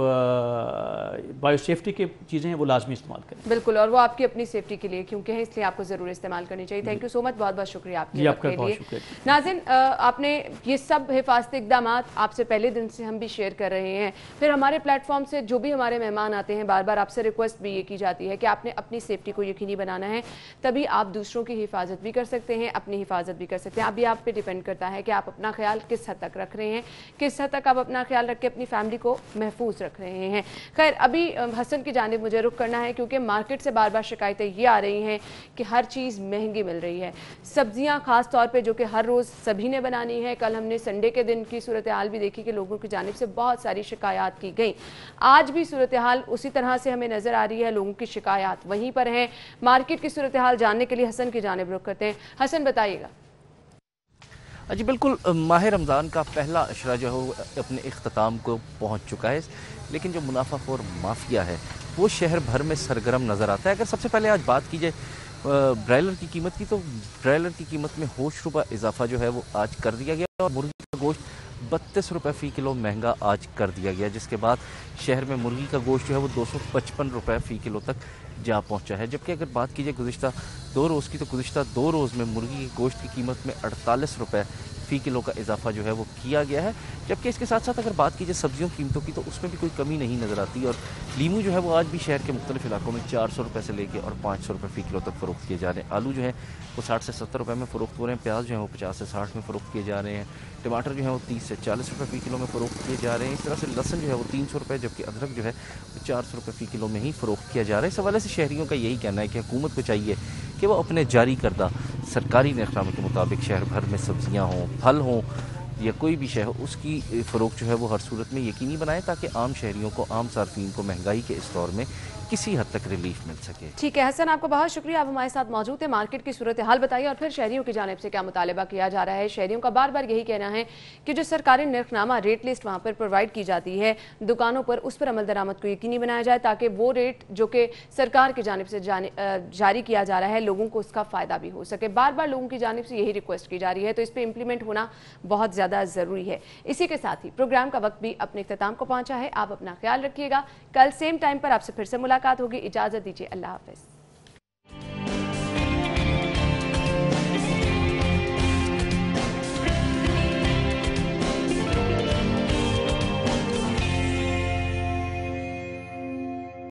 بایو سیفٹی کی چیزیں ہیں وہ لازمی استعمال کریں. بالکل, اور وہ آپ کی اپنی سیفٹی کے لیے کیونکہ ہے, اس لیے آپ کو ضرور استعمال کرنی چاہیے. تھینک یو سو مچ, بہت بہت شکریہ آپ کے وقت کے لیے. ناظرین, آپ نے یہ سب حفاظتی اقدامات آپ سے پہلے دن سے ہم بھی شیئر کر رہے ہیں. پھر ہمارے پلیٹ فارم سے جو بھی ہمارے مہمان آتے ہیں, بار بار آپ سے ریکویسٹ بھی یہ کی جاتی ہے کہ آپ نے اپنی سیفٹی کو یقینی بنانا ہے, تبھی آپ دوسروں کی حفاظت بھی کر سکتے ہیں, اپنی حفاظت بھی کر سکتے ہیں. ابھی آپ پہ ڈیپینڈ کرتا ہے کہ آپ اپنا خیال کس حد تک رکھ رہے ہیں, کس حد تک آپ اپنا خیال رکھ کے اپنی فیملی کو محفوظ رکھ رہے ہیں. خیر, ابھی حسن کی جانب مجھے رخ کرنا ہے کیونکہ مارکیٹ سے بار بار شکایتیں یہ آ رہی ہیں کہ ہر چیز مہنگی مل رہی ہے. سبزیاں خاص طور پہ جو کہ ہر روز سبھی نے بنانی ہے. کل ہم نے سنڈے کے دن کی صورتحال بھی دیکھی کہ لوگوں کی جانب سے بہت ساری شکایات کی گئیں. آج بھی صورتحال اسی طرح سے ہمیں نظر آ رہی ہے, لوگوں کی شکایات وہیں پر ہیں. مارکیٹ کی صورتحال جاننے کے لیے حسن کی جانب رخ کرتے ہیں. حسن, بتائیے گا. جی بالکل, ماہ رمضان کا پہلا عشرہ جو ہے وہ اپنے اختتام کو پہنچ چکا ہے, لیکن جو منافع خور مافیا ہے وہ شہر بھر میں سرگرم نظر آتا ہے. اگر سب سے پہلے آج بات کی جائے برائلر کی قیمت کی, تو برائلر کی قیمت میں ہوش روپے اضافہ جو ہے وہ آج کر دیا گیا, اور مرغی کا گوشت 32 روپے فی کلو مہنگا آج کر دیا گیا, جس کے بعد شہر میں مرغی کا گوشت جو ہے وہ 255 روپے فی کلو تک جا پہنچا ہے. جبکہ اگر بات کی جائے گزشتہ 2 روز کی, تو گزشتہ 2 روز میں مرغی کے گوشت کی قیمت میں 48 روپے فی کلو کا اضافہ جو ہے وہ کیا گیا ہے. جبکہ اس کے ساتھ ساتھ اگر بات کی جائے سبزیوں قیمتوں کی, تو اس میں بھی کوئی کمی نہیں نظر آتی, اور لیمو جو ہے وہ آج بھی شہر کے مختلف علاقوں میں 400 روپے سے لے کے اور 500 روپے فی کلو تک فروخت کیے جا رہے ہیں. آلو جو ہے وہ 60 سے 70 روپے میں فروخت ہو رہے ہیں. پیاز جو ہے وہ 50 سے 60 میں فروخت کیے جا رہے ہیں. ٹماٹر جو ہے وہ 30 سے 40 روپے فی کلو میں فروخت کیے جا رہے ہیں. اس طرح سے لہسن جو ہے وہ 300 روپے, جبکہ ادرک جو ہے وہ 400 روپے فی کلو میں ہی فروخت کیا جا رہا ہے. اس حوالے سے شہریوں کا یہی کہنا ہے کہ حکومت کو چاہیے کہ وہ اپنے جاری کردہ سرکاری نرخنامے کے مطابق شہر بھر میں سبزیاں ہوں, پھل ہوں یا کوئی بھی شے ہو, اس کی فروخت جو ہے وہ ہر صورت میں یقینی بنائے, تاکہ عام شہریوں کو, عام صارفین کو مہنگائی کے اس دور میں کسی حد تک ریلیف مل سکے. ٹھیک ہے حسن, آپ کو بہت شکریہ, آپ ہمارے ساتھ موجود ہیں. مارکیٹ کی صورتحال بتائیے, اور پھر شہریوں کی جانب سے کیا مطالبہ کیا جا رہا ہے. شہریوں کا بار بار یہی کہنا ہے کہ جو سرکاری نرخنامہ ریٹ لسٹ وہاں پر پرووائڈ کی جاتی ہے دکانوں پر, اس پر عمل درآمد کو یقینی بنایا جائے, تاکہ وہ ریٹ جو کہ سرکار کی جانب سے جاری کیا جا رہا ہے لوگوں کو اس کا فائدہ بھی ہو سکے. بار بار لوگوں کی جانب سے یہی ریکویسٹ کی جا رہی ہے, تو اس پہ امپلیمنٹ ہونا بہت زیادہ ضروری ہے. اسی کے ساتھ ہی پروگرام کا وقت بھی اپنے اختتام کو پہنچا ہے. آپ اپنا خیال رکھیے گا. کل سیم ٹائم پر آپ سے پھر سے ملاقات ہوگی. اجازت دیجیے, اللہ حافظ.